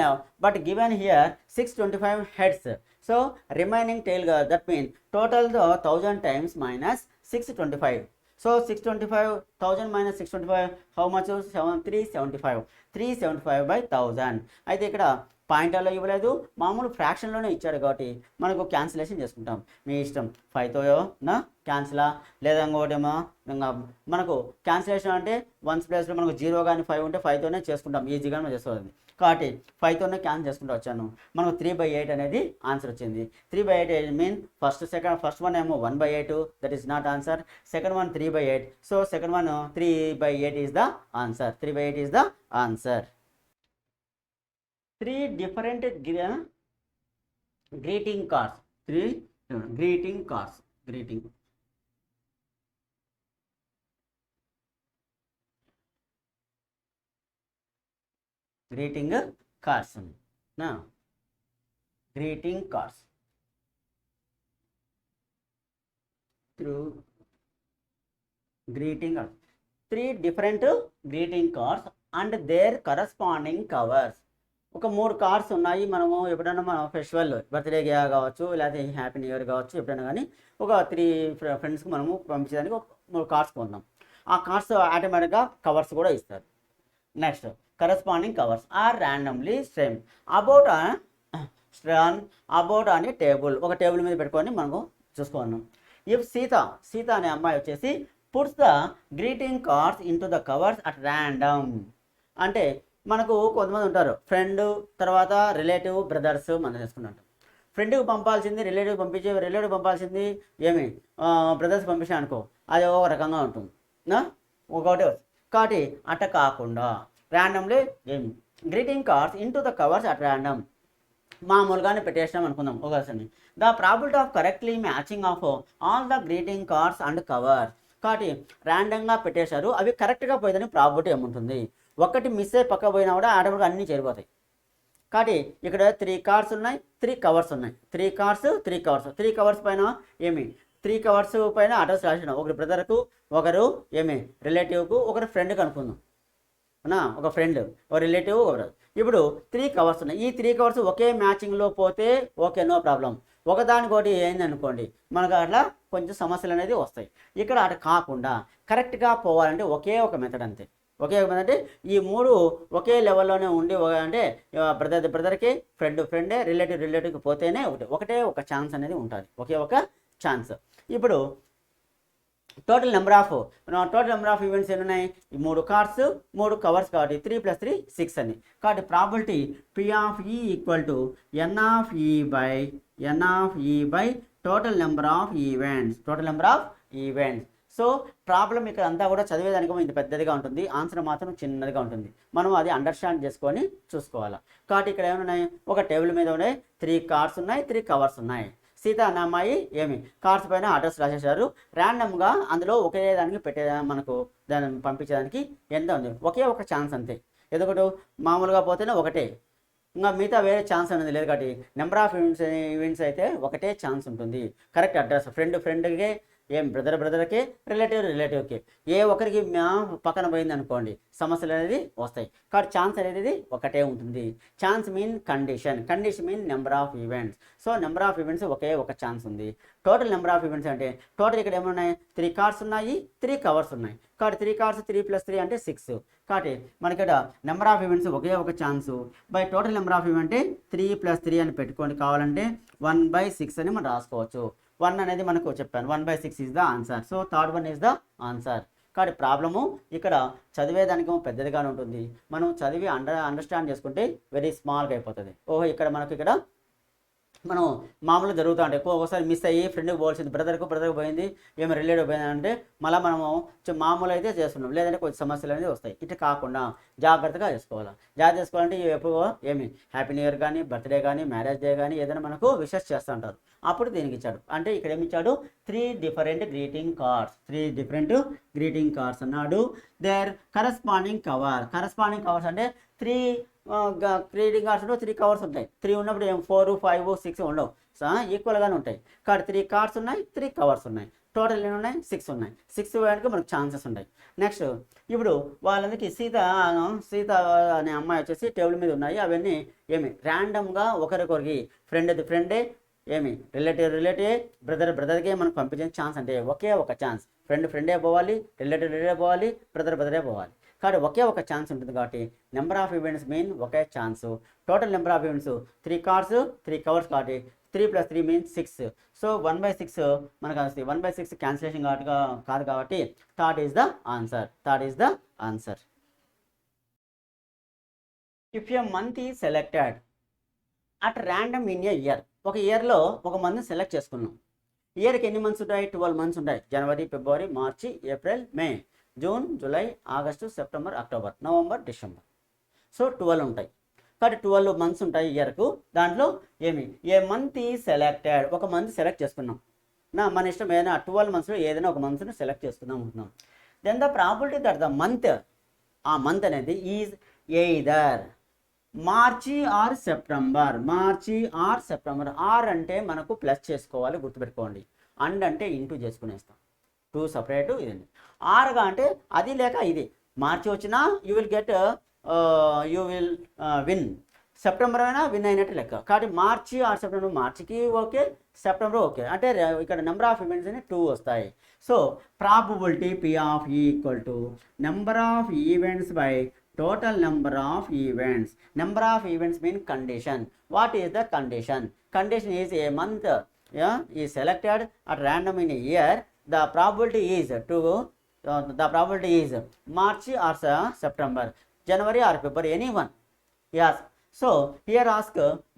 now, but given here 625 heads, so remaining tail, that means total the 1000 times minus 625. So 625,000 minus 625 how much? 375 by 1000. అయితే ఇక్కడ పాయింట్లో ఇవ్వలేదు, మామూలు ఫ్రాక్షన్లోనే ఇచ్చాడు కాబట్టి మనకు క్యాన్సిలేషన్ చేసుకుంటాం. మీ ఇష్టం 5తో నా క్యాన్సిలా లేదా ఇంకోటేమో ఇంకా మనకు క్యాన్సిలేషన్ అంటే వన్స్ ప్లేస్లో మనకు 0 కానీ 5 ఉంటే 5తోనే చేసుకుంటాం, ఈజీగా మనం చేసుకోవాలి. కాబట్టి 5తోనే క్యాన్సిల్ చేసుకుంటూ వచ్చాను. మనకు 3/8 అనేది ఆన్సర్ వచ్చింది. 3/8 మీన్ ఫస్ట్ వన్ ఏమో 1/8, that is not answer. Second one 3/8, so second one 3/8 is the answer. 3/8 is the answer. 3 different greeting cards. 3 greeting cards. Greeting cards. Now greeting cards through greeting cards. 3 different greeting cards and their corresponding covers. ఒక 3 కార్డ్స్ ఉన్నాయి. మనము ఎప్పుడైనా మన ఫెస్టివల్ బర్త్డే కావచ్చు, లేకపోతే హ్యాపీ న్యూ ఇయర్ కావచ్చు, ఎప్పుడైనా కానీ ఒక 3 ఫ్రెండ్స్కి మనము పంపించడానికి ఒక 3 కార్డ్స్ కొందాం. ఆ కార్డ్స్ ఆటోమేటిక్గా కవర్స్ కూడా ఇస్తారు. Next corresponding covers are randomly same about అని టేబుల్, ఒక టేబుల్ మీద పెట్టుకొని మనకు చూసుకున్నాం. ఇఫ్ సీత అనే అమ్మాయి వచ్చేసి puts the greeting cards into the covers at random. అంటే మనకు కొంతమంది ఉంటారు, ఫ్రెండ్ తర్వాత రిలేటివ్ బ్రదర్స్ మనం చేసుకుంటాం. ఫ్రెండ్కి పంపాల్సింది రిలేటివ్ పంపాల్సింది ఏమి బ్రదర్స్ పంపించా అనుకో, అది ఒక రకంగా ఉంటుంది ఒకటే. కాబట్టి అట్ట కాకుండా ర్యాండమ్లీ ఏమి greeting cards into the covers at random మామూలుగానే పెట్టేసినాం అనుకుందాం ఒకసారి. The probability of correctly matching of all the greeting cards and covers. కాబట్టి ర్యాండమ్గా పెట్టేశారు, అవి కరెక్ట్గా పోయిందని ప్రాబిలిటీ ఏముంటుంది? ఒకటి మిస్ అయ్యి పక్క పోయినా కూడా ఆటోమేటిక్గా అన్నీ చేరిపోతాయి. కాబట్టి ఇక్కడ 3 కార్డ్స్ ఉన్నాయి, 3 కవర్స్ ఉన్నాయి. 3 కార్డ్స్ 3 కవర్స్. 3 కవర్స్ పైన ఏమి 3 కవర్స్ పైన అడ్రస్ రాసిన, ఒకరు బ్రదర్కు, ఒకరు ఏమి రిలేటివ్కు, ఒకరు ఫ్రెండ్కి అనుకుందాం. ఒక ఫ్రెండ్, ఒక రిలేటివ్, ఒక బ్రదర్. ఇప్పుడు 3 కవర్స్ ఉన్నాయి. ఈ 3 కవర్స్ ఒకే మ్యాచింగ్లో పోతే ఓకే, నో ప్రాబ్లం. ఒకదానికోటి ఏందనుకోండి మనకు అట్లా కొంచెం సమస్యలు అనేది వస్తాయి. ఇక్కడ అటు కాకుండా కరెక్ట్గా పోవాలంటే ఒకే ఒక మెథడ్ అంతే. ఒకే ఒక మెథడ్ అంటే ఈ 3 ఒకే లెవెల్లోనే ఉండి, అంటే బ్రదర్కి ఫ్రెండే, రిలేటివ్కి పోతేనే ఒకటే ఒక ఛాన్స్ అనేది ఉంటుంది, ఒకే ఒక ఛాన్స్. ఇప్పుడు టోటల్ నెంబర్ ఆఫ్ ఈవెంట్స్ ఎన్ని ఉన్నాయి? ఈ 3 కార్డ్స్ 3 కవర్స్ కాబట్టి 3 + 3 6 అని. కాబట్టి ప్రాబిలిటీ P ఆఫ్ E equal to N of E by total number of events. So problem ఇక్కడ అంతా కూడా చదివేదానికి ఇంత పెద్దదిగా ఉంటుంది, ఆన్సర్ మాత్రం చిన్నదిగా ఉంటుంది. మనం అది అండర్స్టాండ్ చేసుకొని చూసుకోవాలి. కాబట్టి ఇక్కడ ఏమున్నాయి? ఒక టేబుల్ మీద ఉన్నాయి 3 కార్డ్స్ ఉన్నాయి, 3 కవర్స్ ఉన్నాయి. సీత అన్న అమ్మాయి ఏమి కార్డ్స్ పైన అడ్రస్ రాసేసారు. ర్యాండమ్గా అందులో ఒకే దానికి మనకు దాన్ని పంపించడానికి ఎంత ఉంది? ఒకే ఒక ఛాన్స్ అంతే. ఎందుకంటే మామూలుగా పోతేనే ఒకటే, ఇంకా మిగతా వేరే ఛాన్స్ అనేది లేదు. కాబట్టి నెంబర్ ఆఫ్ ఈవెంట్స్ అయితే ఒకటే ఛాన్స్ ఉంటుంది. కరెక్ట్ అడ్రస్ ఫ్రెండ్కి ఏం బ్రదర్కి రిలేటివ్కి ఏ ఒక్కరికి పక్కన పోయింది అనుకోండి సమస్యలు అనేది వస్తాయి. కాబట్టి ఛాన్స్ అనేది ఒకటే ఉంటుంది. Chance mean condition mean number of events. So number of events ఒకే ఒక ఛాన్స్ ఉంది. టోటల్ నెంబర్ ఆఫ్ ఈవెంట్స్ అంటే టోటల్ ఇక్కడ ఏమున్నాయి 3 కార్డ్స్ ఉన్నాయి, 3 కవర్స్ ఉన్నాయి. కాబట్టి 3 కార్డ్స్ 3 + 3 అంటే 6. కాబట్టి మనకి ఇక్కడ నెంబర్ ఆఫ్ ఈవెంట్స్ ఒకే ఒక chance by total number of event 3 + 3 అని పెట్టుకోండి. కావాలంటే 1/6 అని మనం రాసుకోవచ్చు. 1 అనేది మనకు చెప్పాను 1/6 is the answer. So third one is the answer. కాబట్టి ప్రాబ్లము ఇక్కడ చదివేదానికి పెద్దదిగానే ఉంటుంది. మనం చదివి అండర్స్టాండ్ చేసుకుంటే వెరీ స్మాల్గా అయిపోతుంది. ఓహో ఇక్కడ మనకు ఇక్కడ మనం మామూలుగా జరుగుతూ ఉంటాయి. ఒక్కొక్కసారి మిస్ అయ్యి ఫ్రెండ్కి పోవాల్సింది బ్రదర్కి పోయింది, ఏమో రిలేటివ్ పోయింది అంటే మళ్ళీ మనము మామూలు అయితే చేస్తున్నాం, లేదంటే కొంచెం సమస్యలు అనేది వస్తాయి. ఇట్లా కాకుండా జాగ్రత్తగా చేసుకోవాలి. జాగ్రత్త చేసుకోవాలంటే ఎప్పుడు ఏమి హ్యాపీ న్యూ ఇయర్ కానీ, బర్త్డే కానీ, మ్యారేజ్ డే కానీ ఏదైనా మనకు విషెస్ చేస్తూ ఉంటారు. అప్పుడు దీనికి ఇచ్చాడు. అంటే ఇక్కడ ఏమి ఇచ్చాడు 3 డిఫరెంట్ గ్రీటింగ్ కార్డ్స్ అన్నాడు. దేర్ కరస్పాండింగ్ కవర్స్ అంటే 3 గ్రీటింగ్ కార్డ్స్ 3 కవర్స్ ఉంటాయి. 3 ఉన్నప్పుడు 4, 5, 6 ఉండవు, ఈక్వల్గానే ఉంటాయి. కాబట్టి 3 కార్డ్స్ ఉన్నాయి, 3 కవర్స్ ఉన్నాయి. టోటల్ ఎన్ని ఉన్నాయి 6 ఉన్నాయి. 6 వేయడానికి మనకు ఛాన్సెస్ ఉంటాయి. నెక్స్ట్ ఇప్పుడు వాళ్ళందరికీ సీత అనే అమ్మాయి వచ్చేసి టేబుల్ మీద ఉన్నాయి. అవన్నీ ఏమి ర్యాండమ్గా ఒకరికొరికి ఫ్రెండే ఏమి రిలేటివ్ బ్రదర్కే మనకు పంపించే ఛాన్స్ అంటే ఒకే ఒక ఛాన్స్. ఫ్రెండే పోవాలి, రిలేటివ్ పోవాలి, బ్రదరే పోవాలి. కాబట్టి ఒకే ఒక ఛాన్స్ ఉంటుంది. కాబట్టి number of events mean okay chance. Total number of events 3 cards 3 covers కాబట్టి 3 + 3 మీన్స్ 6. సో 1/6 మనకు వస్తుంది. 1/6 క్యాన్సిలేషన్ కాదు కాబట్టి third is the answer. If a month is selected at random in a year, ఒక ఇయర్లో ఒక మంత్ని సెలెక్ట్ చేసుకున్నాం. ఇయర్కి ఎన్ని మంత్స్ ఉంటాయి 12 మంత్స్ ఉంటాయి. January, February, March, April, May, June, July, August, September, October, November, December. So 12 ఉంటాయి. కాబట్టి 12 మంత్స్ ఉంటాయి ఇయర్కు. దాంట్లో ఏమి ఏ మంత్ ఈ సెలెక్టెడ్, ఒక మంత్ సెలెక్ట్ చేసుకున్నాం. మన ఇష్టం ఏదైనా 12 మంత్స్లో ఏదైనా ఒక మంత్ని సెలెక్ట్ చేసుకుందాం అనుకున్నాం. Then the probability that the month, ఆ మంత్ అనేది is either March or September. Or అంటే మనకు ప్లస్ చేసుకోవాలి, గుర్తుపెట్టుకోండి. అండ్ అంటే ఇంటూ చేసుకునేస్తాం. 2 సపరేట్ ఇదండి. ఆరుగా అంటే అది లేక ఇది. మార్చి వచ్చినా యూ విల్ విన్. సెప్టెంబర్ అయినా విన్ అయినట్టు లెక్క. కాబట్టి మార్చి ఆర్ సెప్టెంబర్, మార్చికి ఓకే, సెప్టెంబర్ ఓకే. అంటే ఇక్కడ నెంబర్ ఆఫ్ ఈవెంట్స్ అని 2 వస్తాయి. సో ప్రాబబిలిటీ P ఆఫ్ E = number of events by total number of events. Number of events mean condition. What is the condition? Condition is a month is selected at random in a year. The probability is March or September, January or February, anyone. Yes. So here ask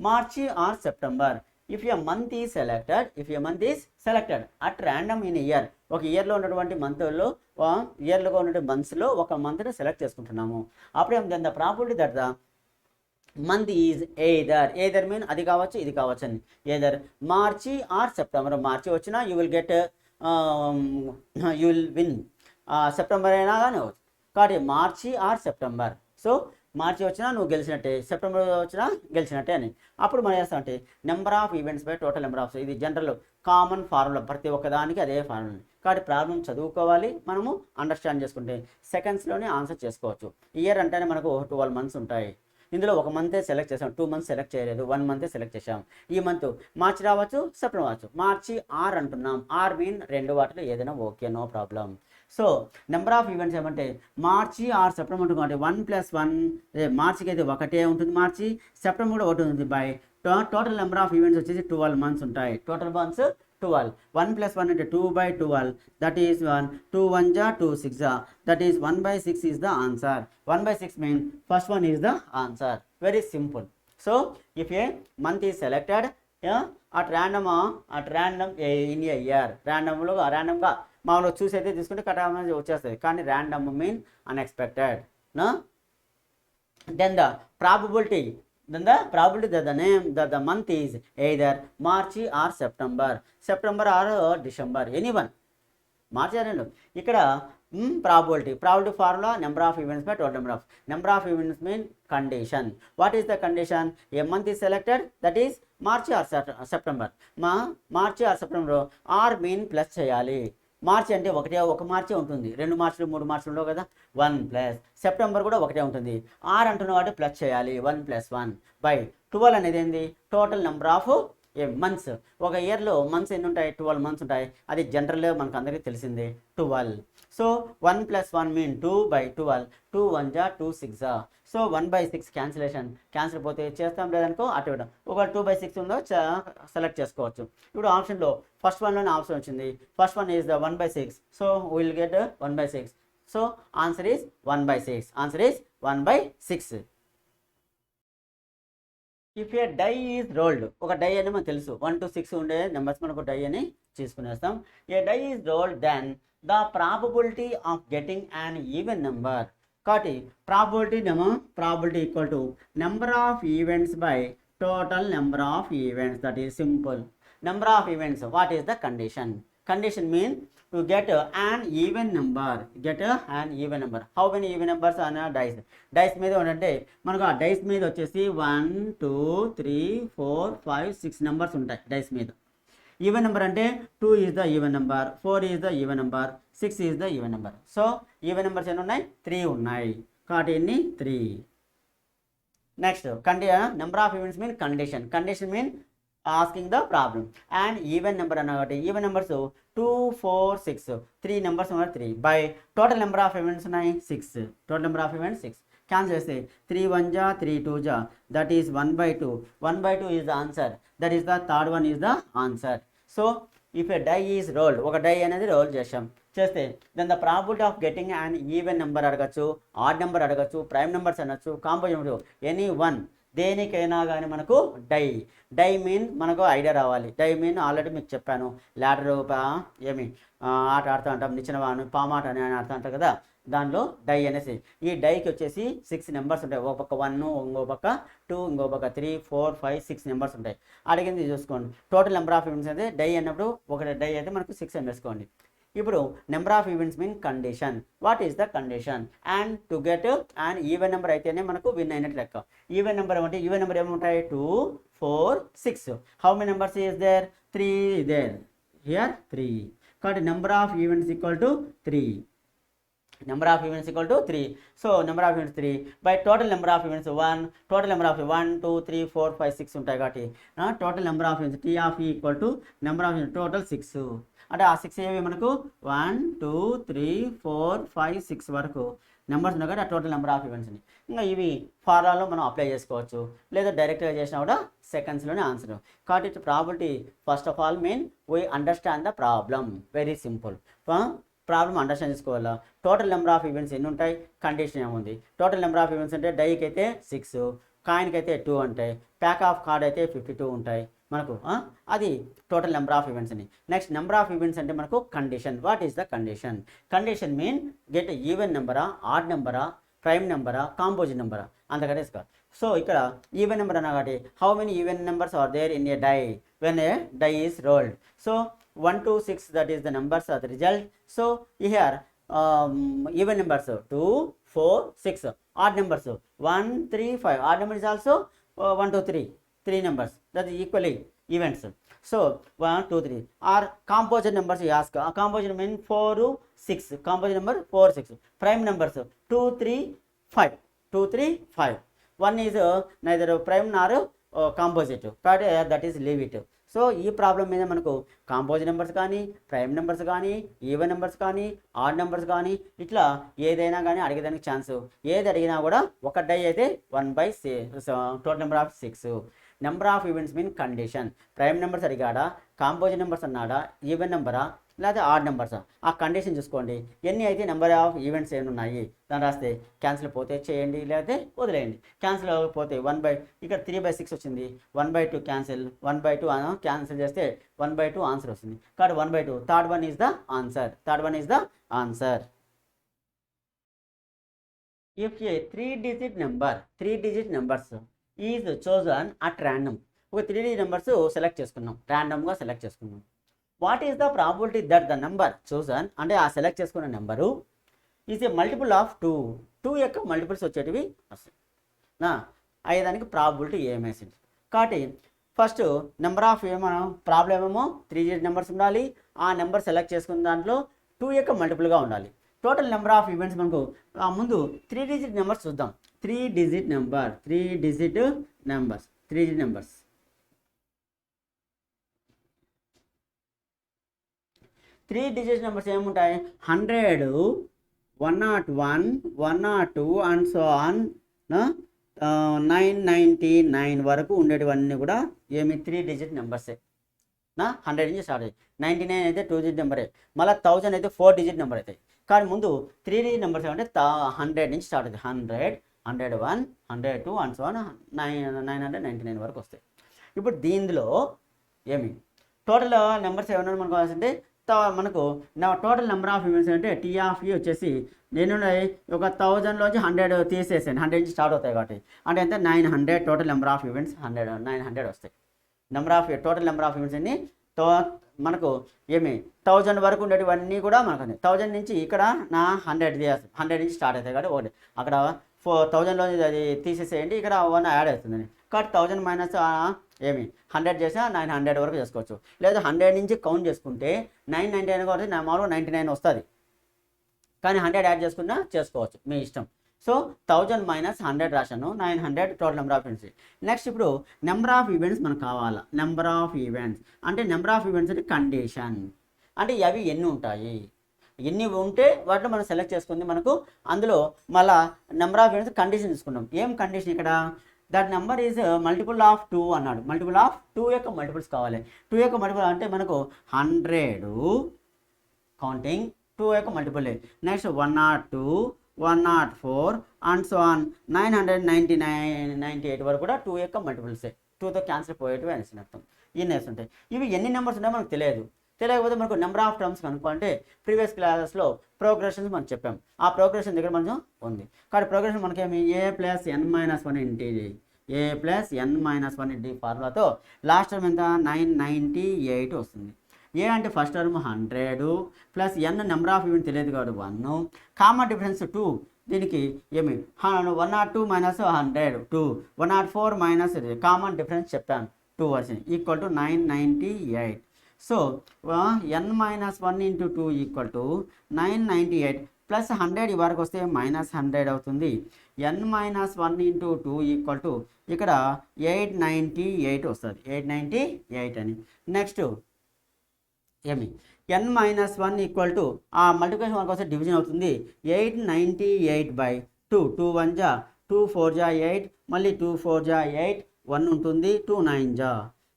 March or September. If a month is selected at random in a year, ఒక ఇయర్లో ఉన్నటువంటి మంత్లో మంత్స్లో ఒక మంత్ని సెలెక్ట్ చేసుకుంటున్నాము. అప్పుడే the probability that the month is either mean అది కావచ్చు ఇది కావచ్చు అని. Either March or September. March వచ్చినా యూ విల్ విన్. సెప్టెంబర్ అయినా కానీ అవచ్చు. కాబట్టి March or September. So March వచ్చినా నువ్వు గెలిచినట్టే, సెప్టెంబర్ వచ్చినా గెలిచినట్టే అని. అప్పుడు మనం చేస్తామంటే number of events by total number of. ఇది జనరల్ కామన్ ఫార్ములా, ప్రతి ఒక్కదానికి అదే ఫార్ములా. కాబట్టి ప్రాబ్లం చదువుకోవాలి, మనము అండర్స్టాండ్ చేసుకుంటే సెకండ్స్లోనే ఆన్సర్ చేసుకోవచ్చు. ఇయర్ అంటేనే మనకు 12 మంత్స్ ఉంటాయి. ఇందులో ఒక మంతే సెలెక్ట్ చేసాం, 2 మంత్స్ సెలెక్ట్ చేయలేదు, 1 మంతే సెలెక్ట్ చేసాం. ఈ మంత్ మార్చి రావచ్చు, సెప్టెంబర్ రావచ్చు. మార్చి ఆర్ అంటున్నాం. ఆర్ మీన్ 2 వాటిలో ఏదైనా okay, no problem. So number of events ఏమంటే మార్చి ఆర్ సెప్టెంబర్ ఉంటుంది. 1 + 1 మార్చికి అయితే ఒకటే ఉంటుంది, మార్చి. సెప్టెంబర్ కూడా ఒకటి ఉంటుంది. By total number of events వచ్చేసి 12 మంత్స్ ఉంటాయి. Total months 12. 1 + 1 అంటే 2/12, దట్ ఈస్ 1. 2 1 జా 2 6 జా, that is 1/6 is the answer. 1/6 mean first one is the answer. Very simple. So if a month is selected at random in a year, ర్యాండమ్గా మామూలుగా చూసి అయితే తీసుకుంటే కరెక్ట్గా వచ్చేస్తుంది. కానీ random mean unexpected. Then the probability that the month is either March or September or December, anyone. మార్చి అనేది ఇక్కడ probability formula number of events by total number of events mean condition. What is the condition? A month is selected, that is March or September. March or September are mean plus చేయాలి. మార్చి అంటే ఒక మార్చే ఉంటుంది, 2 మార్చులు 3 మార్చులు ఉండవు కదా. 1 ప్లస్ సెప్టెంబర్ కూడా ఒకటే ఉంటుంది. ఆర్ అంటున్న వాటి ప్లస్ చేయాలి. 1 + 1 బై 12 అనేది ఏంది టోటల్ నెంబర్ ఆఫ్ మంత్స్. ఒక ఇయర్లో మంత్స్ ఎన్ని ఉంటాయి? 12 మంత్స్ ఉంటాయి. అది జనరల్గా మనకు అందరికీ తెలిసిందే 12. So 1 + 1 mean 2/12. 2 1 జా 2 6 జా. సో 1/6 క్యాన్సిల్ పోతే చేస్తాం, లేదనుకో అటు ఇవ్వడం. ఒక 2/6 ఉందో సెలెక్ట్ చేసుకోవచ్చు. ఇప్పుడు ఆప్షన్లో ఫస్ట్ వన్లోనే ఆప్షన్ వచ్చింది. First one is the 1/6. So will get 1/6. So answer is 1/6. Answer is 1/6. If a die is rolled, ఒక డై అని మనకు తెలుసు 1 to 6 ఉండే నెంబర్స్ మనకు డై అని తీసుకునేస్తాం. A die is rolled then the probability of getting an even number. కాబట్టి probability equal to number of events by total number of events. That is simple. Number of events, what is the condition? Condition mean to get an even number. How many even numbers on a dice? Dice మీద అంటే మనకు ఆ డైస్ మీద వచ్చేసి 1 2 3 4 5 6 నెంబర్స్ ఉంటాయి డైస్ మీద. ఈవెన్ నెంబర్ అంటే 2 is the even number, 4 is the even number, 6 is the even number. So even numbers ఎన్ని ఉన్నాయి? 3 ఉన్నాయి. కాబట్టి ఎన్ని? 3. Next number of events mean condition mean asking the problem. And even number అన్నమాట. ఈవెన్ నెంబర్స్ 2 4 6 3 నెంబర్స్ ఉన్నాయి. 3 by total number of events ఉన్నాయి 6. Total number of events 6. Cancel చేస్తే 3 1 జా 3 2 జా, that is 1/2. 1/2 is the answer. That is the third one is the answer. So if a die is rolled, ఒక డై అనేది రోల్ చేస్తే then the probability of getting and even number అడగచ్చు, ఆడ్ నెంబర్ అడగచ్చు, ప్రైమ్ నెంబర్స్ అనొచ్చు, కాంపోజిట్ నెంబర్, ఎనీ వన్. దేనికైనా కానీ మనకు డై మీన్ మనకు ఐడియా రావాలి. డై మీన్ ఆల్రెడీ మీకు చెప్పాను. ల్యాడర్ ఆట ఆడుతూ ఉంటాం, నిచ్చిన వాను పామాట అని ఆడుతూ ఉంటాం కదా. దానిలో డై అనేసి ఈ డైకి వచ్చేసి 6 నెంబర్స్ ఉంటాయి. ఒక పక్క 1, ఇంకో పక్క 2, ఇంకో పక్క 3 4 5 6 నెంబర్స్ ఉంటాయి. అడిగింది చూసుకోండి. టోటల్ నెంబర్ ఆఫ్ ఈవెంట్స్ అయితే డై అన్నప్పుడు ఒక డై అయితే మనకు 6 అని వేసుకోండి. ఇప్పుడు number of events mean condition. What is the condition? And to get and even number అయితేనే మనకు విన్ అయినట్టు లెక్క. ఈవెన్ నెంబర్ అంటే ఈవెన్ నెంబర్ ఏముంటాయి? 2 4 6. How many numbers is there? 3 there. Here 3. కాబట్టి number of events equal to 3. Number of events equal to 3. So number of events 3 by total number of events 1. Total number of 1 2 3 4 5 6 ఉంటాయి. కాబట్టి total number of events T of equal to number of total 6. అంటే ఆ 6 ఏవి మనకు 1 2 3 4 5 6 వరకు నెంబర్స్ ఉన్నాయి కాబట్టి ఆ టోటల్ నెంబర్ ఆఫ్ ఈవెంట్స్ని. ఇంకా ఇవి ఫార్ములాలో మనం అప్లై చేసుకోవచ్చు, లేదా డైరెక్ట్గా చేసినా కూడా సెకండ్స్లోనే ఆన్సర్. కాబట్టి probability first of all mean we understand the problem. Very simple. Problem understand చేసుకోవాలా. టోటల్ నెంబర్ ఆఫ్ ఈవెంట్స్ ఎన్ని ఉంటాయి? కండిషన్ ఏముంది? టోటల్ నెంబర్ ఆఫ్ ఈవెంట్స్ అంటే డైకి అయితే 6, కాయిన్కి అయితే 2 ఉంటాయి, ప్యాక్ ఆఫ్ కార్డ్ అయితే 52 ఉంటాయి మనకు. అది టోటల్ నెంబర్ ఆఫ్ ఈవెంట్స్ అని. నెక్స్ట్ నెంబర్ ఆఫ్ ఈవెంట్స్ అంటే మనకు condition. What is the condition? Condition mean get even నెంబరా, ఆడ్ నెంబరా, ప్రైమ్ నెంబరా, కాంపోజిట్ నెంబరా, అంతకంటే ఇస్తారు. సో ఇక్కడ ఈవెన్ నెంబర్ అన్నా కాబట్టి how many even numbers are there in a die when a die is rolled? So 1 to 6 that is the numbers are the result. So here even numbers 2 4 6, odd numbers 1 3 5, odd number is also 1 2 3 numbers, that is equally events. So 1 2 3 are composite numbers. You ask composite mean 4 6, composite number 4 6. Prime numbers 2 3 5, 2 3 5. One is neither prime nor composite, but that is leave it. So ఈ ప్రాబ్లం మీద మనకు కాంపోజిట్ నెంబర్స్ కానీ, ప్రైమ్ నెంబర్స్ కానీ, ఈవెన్ నెంబర్స్ కానీ, ఆడ్ నెంబర్స్ కానీ, ఇట్లా ఏదైనా కానీ అడిగేదానికి ఛాన్స్. ఏది అడిగినా కూడా ఒక డై అయితే 1/6, total number of 6. Number of events mean condition. Prime numbers అడిగాడా, కాంపోజిట్ నెంబర్స్ అన్నాడా, ఈవెన్ నెంబరా, లేదా ఆడ్ నెంబర్సా, ఆ కండిషన్ చూసుకోండి. ఎన్ని అయితే నెంబర్ ఆఫ్ ఈవెంట్స్ ఏమి ఉన్నాయి దాన్ని రాస్తే క్యాన్సిల్ పోతే చేయండి, లేకపోతే వదిలేయండి. క్యాన్సిల్ అవ్వకపోతే ఇక్కడ 3/6 వచ్చింది, 1/2 క్యాన్సిల్, 1/2 క్యాన్సిల్ చేస్తే 1/2 ఆన్సర్ వస్తుంది. కాబట్టి 1/2 third one is the answer. If A 3-digit numbers is chosen at random. ఒక 3-digit నెంబర్స్ సెలెక్ట్ చేసుకున్నాం, ర్యాండమ్గా సెలెక్ట్ చేసుకున్నాం. What is the probability that the number chosen, అంటే ఆ సెలెక్ట్ చేసుకున్న number is a multiple of 2 యొక్క మల్టిపుల్స్ వచ్చేటివి వస్తాయి. అయ్యేదానికి ప్రాబిలిటీ ఏమేసింది. కాబట్టి ఫస్ట్ నెంబర్ ఆఫ్ మనం ప్రాబ్లం ఏమో 3 డిజిట్ నెంబర్స్ ఉండాలి, ఆ నెంబర్ సెలెక్ట్ చేసుకున్న దాంట్లో 2 యొక్క మల్టిపుల్గా ఉండాలి. టోటల్ నెంబర్ ఆఫ్ ఈవెంట్స్ మనకు ముందు 3 డిజిట్ నెంబర్స్ చూద్దాం. 3 digit numbers 3 digit numbers 3 digit numbers ఏముంటాయి? 100, 101, 102 అండ్ సో ఆన్ 999 వరకు ఉండేటివన్నీ కూడా ఏమి 3 డిజిట్ నెంబర్సే. 100 నుంచి స్టార్ట్ అవుతాయి. 99 అయితే 2 డిజిట్ నెంబరే, మళ్ళీ 1000 అయితే 4 డిజిట్ నెంబర్ అవుతాయి. కానీ ముందు 3 డిజిట్ నెంబర్స్ ఏమంటే 100 నుంచి స్టార్ట్ అవుతాయి. 100, 101, 102 అండ్ సో ఆన్ 999 వరకు వస్తాయి. ఇప్పుడు దీనిలో ఏమి టోటల్ నెంబర్స్ ఏమన్నా మనకు కావాల్సింటే మనకు టోటల్ నెంబర్ ఆఫ్ ఈవెంట్స్ అంటే టీ ఆఫ్ ఈ వచ్చేసి నేను ఒక 1000లోంచి 100 తీసేసాను. 100 నుంచి స్టార్ట్ అవుతాయి కాబట్టి అంటే ఎంత 900 టోటల్ నెంబర్ ఆఫ్ ఈవెంట్స్ 900 వస్తాయి. టోటల్ నెంబర్ ఆఫ్ ఈవెంట్స్ అన్ని మనకు ఏమి 1000 వరకు ఉండేటివన్నీ కూడా మనకు 1000 నుంచి ఇక్కడ నా 100 నుంచి స్టార్ట్ అవుతాయి కాబట్టి ఒకటి అక్కడ 1000లో అది తీసేసేయండి, ఇక్కడ 1 యాడ్ అవుతుందని కాబట్టి 1000 మైనస్ ఏమి 100 చేసినా 900 వరకు చేసుకోవచ్చు. లేదా 100 నుంచి కౌంట్ చేసుకుంటే 999 కాబట్టి మామూలుగా 99 వస్తుంది, కానీ 100 యాడ్ చేసుకున్నా చేసుకోవచ్చు, మీ ఇష్టం. సో 1000 మైనస్ 100 రాశాను, 900 total number of events. Next ఇప్పుడు నెంబర్ ఆఫ్ ఈవెంట్స్ మనకు కావాలా. నెంబర్ ఆఫ్ ఈవెంట్స్ అంటే నెంబర్ ఆఫ్ ఈవెంట్స్ అంటే కండిషన్, అంటే అవి ఎన్ని ఉంటాయి, ఎన్ని ఉంటే వాటిలో మనం సెలెక్ట్ చేసుకుంది. మనకు అందులో మళ్ళీ నెంబర్ ఆఫ్ ఈవెంట్స్ కండిషన్ తీసుకున్నాం. ఏం కండిషన్ ఇక్కడ? That number is multiple of 2 అన్నాడు. మల్టిపుల్ ఆఫ్ 2 యొక్క మల్టిపుల్స్ కావాలి. 2 యొక్క మల్టిపుల్ అంటే మనకు 100 కౌంటింగ్ 2 యొక్క multiple. Next 102, 104 and so on 998 వరకు కూడా 2 యొక్క మల్టిపుల్సే. 2తో క్యాన్సిల్ పోయేటివి అనేసి అర్థం. ఇన్ని ఉంటాయి. ఇవి ఎన్ని నెంబర్స్ ఉన్నాయో మనకు తెలియకపోతే మనకు నెంబర్ ఆఫ్ టర్మ్స్ కనుక్కోవాలంటే ప్రీవియస్ క్లాసెస్లో ప్రోగ్రెషన్స్ మనం చెప్పాం. ఆ ప్రోగ్రెషన్ దగ్గర మనం ఉంది కాబట్టి ప్రోగ్రెషన్ మనకేమి a ప్లస్ n మైనస్ 1 ఇంటి a ప్లస్ n మైనస్ 1 ఇంటి ఫార్ములాతో లాస్ట్ టర్మ్ ఎంత 998 వస్తుంది. ఏ అంటే first term 100 plus n number of event తెలియదు కాబట్టి 1 కామన్ డిఫరెన్స్ 2. దీనికి ఏమి 102 మైనస్ 100 2, 104 మైనస్ కామన్ డిఫరెన్స్ చెప్పాను 2 వచ్చింది equal to 998. So n minus 1 into 2 equal to 998 plus 100 ఈ వరకు వస్తే మైనస్ 100 అవుతుంది. n minus 1 into 2 equal to ఇక్కడ 898 వస్తుంది, 898 అని. నెక్స్ట్ ఏమి n మైనస్ 1 ఈక్వల్ టు ఆ మల్టిప్లికేషన్ వరకు వస్తే డివిజన్ అవుతుంది. 898/2, 2 1 జా 2 4 జా 8, మళ్ళీ 2 4 జా 8, 1 ఉంటుంది, 2 9 జా.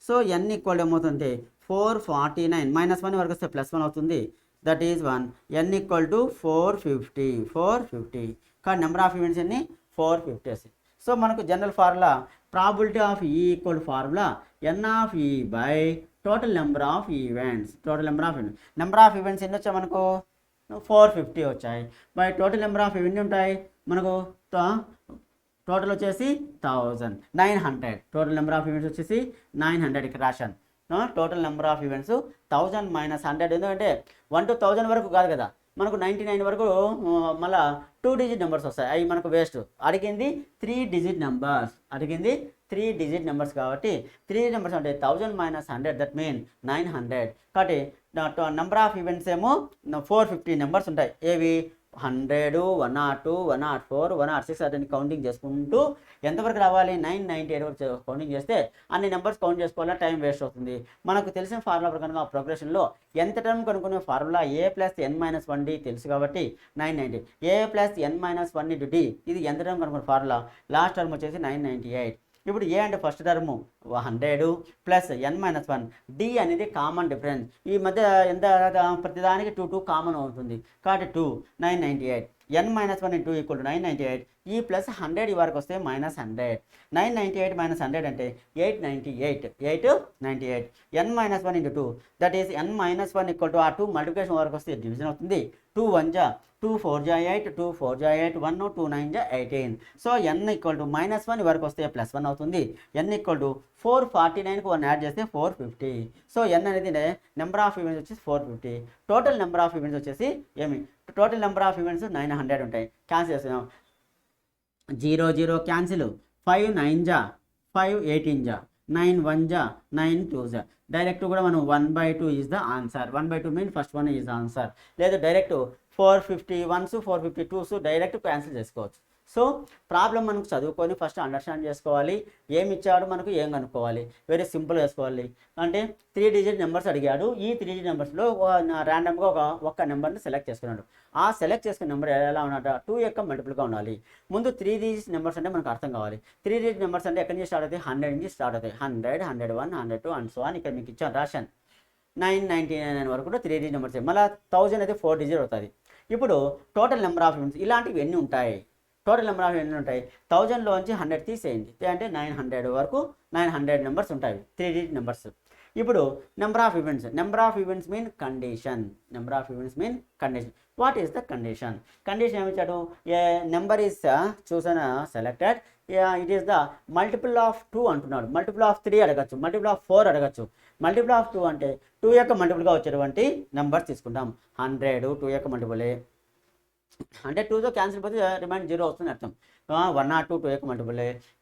సో n ఈక్వల్ ఏమవుతుంది 449 మైనస్ 1 వరకు వస్తే ప్లస్ 1 అవుతుంది, that is 1. n equal to 450 కానీ నెంబర్ ఆఫ్ ఈవెంట్స్ అన్ని 450 వస్తాయి. సో మనకు general formula probability of E equal formula n of ఈ by total number of events. Number of events ఎన్ని వచ్చాయి మనకు 450 వచ్చాయి. బై టోటల్ నెంబర్ ఆఫ్ ఎన్ని ఉంటాయి మనకు టోటల్ వచ్చేసి 1900. టోటల్ నెంబర్ ఆఫ్ ఈవెంట్స్ వచ్చేసి 900 ఇక్కడ రాశాను. Total number of events 1000 minus 100 ఎందుకంటే 1 to 1000 వరకు కాదు కదా, మనకు 99 వరకు మళ్ళీ 2 డిజిట్ నెంబర్స్ వస్తాయి, అవి మనకు వేస్ట్. అడిగింది 3 డిజిట్ నెంబర్స్ కాబట్టి 3 నెంబర్స్ అంటే 1000 మైనస్ 100 దట్ మీన్ 900. కాబట్టి నెంబర్ ఆఫ్ ఈవెంట్స్ ఏమో 450 నెంబర్స్ ఉంటాయి. ఏవి 100, 102, 104, 106 అతన్ని కౌంటింగ్ చేసుకుంటూ ఎంతవరకు రావాలి 998 వరకు కౌంటింగ్ చేస్తే అన్ని నెంబర్స్ కౌంట్ చేసుకోవాలా, టైం వేస్ట్ అవుతుంది. మనకు తెలిసిన ఫార్ములా ప్రకారంగా ఆ ప్రోగ్రెషన్లో ఎంత టర్మ్ కనుక్కునే formula a plus n minus 1d తెలుసు కాబట్టి 990. a plus n minus 1 into d ఇది ఎంత టర్మ్ కనుక్కునే ఫార్ములా, లాస్ట్ టర్మ్ వచ్చేసి 998. ఇప్పుడు ఏ అంటే first term 100 plus n minus 1 d అనేది కామన్ డిఫరెన్స్. ఈ మధ్య ఎంత ప్రతిదానికి 2 కామన్ అవుతుంది కాబట్టి 2 998. n minus 1 into equal to 998. ఈ ప్లస్ 100 ఈ వరకు వస్తే మైనస్ 100. 998 మైనస్ 100 అంటే 898. n minus 1 into 2 that is n minus 1 equal to ఆ 2 మల్టిప్లికేషన్ వరకు వస్తే డివిజన్ అవుతుంది. 2 1 జా 2 4 జా 8, 2 4 జా 8, 1 2 9 జా 18. So n equal to minus 1 వరకు వస్తే ప్లస్ 1 అవుతుంది. n ఈక్వల్ టు 449కి 1 యాడ్ చేస్తే 450. సో n అనేది నెంబర్ ఆఫ్ ఈవెంట్స్ వచ్చేసి 450. టోటల్ నెంబర్ ఆఫ్ ఈవెంట్స్ వచ్చేసి ఏమి టోటల్ నెంబర్ ఆఫ్ ఈవెంట్స్ 900 ఉంటాయి. క్యాన్సిల్ చేస్తున్నాం, 0 0 క్యాన్సిల్, 5 9 జా 5 18 జా 9 1 జా 9 2 జా డైరెక్ట్ కూడా మనం 1/2 is the answer. 1/2 mean first one is answer. లేదా direct 451s 452s direct cancel చేసుకోవచ్చు. సో ప్రాబ్లం మనకు చదువుకొని ఫస్ట్ అండర్స్టాండ్ చేసుకోవాలి, ఏమి ఇచ్చాడు మనకు ఏం కనుక్కోవాలి. వెరీ సింపుల్ వేసుకోవాలి. అంటే 3 డిజిట్ నెంబర్స్ అడిగాడు. ఈ 3 డిజిట్ నెంబర్స్లో ర్యాండమ్గా ఒక్క నెంబర్ని సెలెక్ట్ చేసుకున్నాడు. ఆ సెలెక్ట్ చేసుకున్న నెంబర్ ఎలా ఉన్నట 2 యొక్క మల్టిపుల్గా ఉండాలి. ముందు 3 డిజిట్ నెంబర్స్ అంటే మనకు అర్థం కావాలి. 3 డిజిట్ నెంబర్స్ అంటే ఎక్కడి నుంచి స్టార్ట్ అవుతాయి? 100 నుంచి స్టార్ట్ అవుతాయి. 100 101 102 అండ్ సో అని ఇక్కడ మీకు ఇచ్చాను రాశాను. 999 వరకు కూడా 3 డిజిట్ నెంబర్స్. మళ్ళీ 1000 అయితే 4 డిజిట్ అవుతుంది. ఇప్పుడు టోటల్ నెంబర్ ఆఫ్ ఈవెంట్స్ ఇలాంటివి ఎన్ని ఉంటాయి? టోటల్ నెంబర్ ఆఫ్ ఎన్ని ఉంటాయి? 1000లోంచి 100 తీసేయండి. అంటే 900 వరకు 900 నెంబర్స్ ఉంటాయి 3 డిజిట్ నెంబర్స్. ఇప్పుడు number of events. Number of events mean condition. Number of events mean condition. What is the condition? Condition ఏమి ఇచ్చాడు? A number is chosen selected, it is the multiple of 2 అంటున్నాడు. మల్టిపుల్ ఆఫ్ 3 అడగచ్చు, మల్టిపుల్ ఆఫ్ 4 అడగచ్చు. మల్టిపుల్ ఆఫ్ 2 అంటే 2 యొక్క మల్టిపుల్గా వచ్చేటువంటి నెంబర్స్ తీసుకుంటాం. 100 2 యొక్క మల్టిపులే, అంటే 2తో క్యాన్సిల్ పోతే రిమైండ్ 0 వస్తుంది అర్థం. 102 2 యొక్క మల్టిపుల్,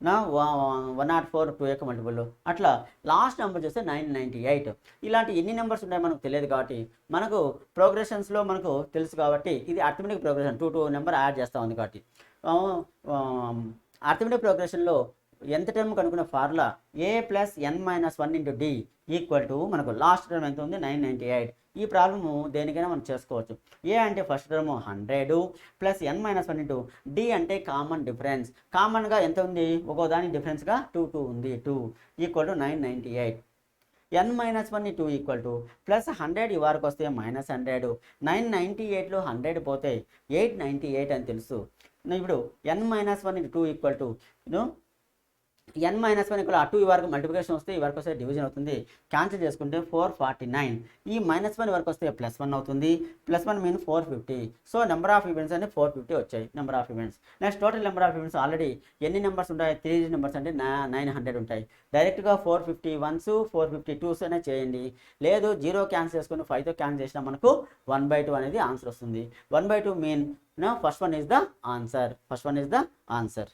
104 2 యొక్క మల్టిపుల్, అట్లా లాస్ట్ నెంబర్ చూస్తే 998. ఇలాంటి ఎన్ని నెంబర్స్ ఉంటాయి మనకు తెలియదు కాబట్టి మనకు ప్రోగ్రెషన్స్లో మనకు తెలుసు కాబట్టి ఇది అర్థమెటిక్ ప్రోగ్రెషన్ 2 నెంబర్ యాడ్ చేస్తూ ఉంది కాబట్టి అర్థమెటిక్ ప్రోగ్రెషన్లో ఎంత టర్మ్ కనుక్కున్న ఫార్ములా a + n - 1 × d = మనకు లాస్ట్ టర్మ్ ఎంత ఉంది? 998. ఈ ప్రాబ్లము దేనికైనా మనం చేసుకోవచ్చు. ఏ అంటే ఫస్ట్ టర్మ్ 100 + n - 1 × d అంటే కామన్ డిఫరెన్స్. కామన్గా ఎంత ఉంది? ఒక్కో దానికి డిఫరెన్స్గా 2 ఉంది. 2 = 998. n - 1 2 +100 ఈ వారికి వస్తే -100. 998లో 100 పోతే 898 అని తెలుసు. ఇప్పుడు n - 1 2 n - 1 = 2 ఈ వరకు మల్టిప్లికేషన్ వస్తే ఈ వరకు వస్తే డివిజన్ అవుతుంది. క్యాన్సిల్ చేసుకుంటే 449. ఈ -1 వరకు వస్తే +1 అవుతుంది. +1 mean 450. So number of events అంటే 450 వచ్చాయి number of events. Next total number of events already ఎన్ని నెంబర్స్ ఉంటాయి? 3 డిజిట్ నెంబర్స్ అంటే 900 ఉంటాయి. డైరెక్ట్గా 451s 452s అనే చేయండి. లేదు 0 క్యాన్సిల్ చేసుకుని 5తో క్యాన్సిల్ చేసినా మనకు 1/2 అనేది ఆన్సర్ వస్తుంది. 1/2 mean first one is the answer. First one is the answer.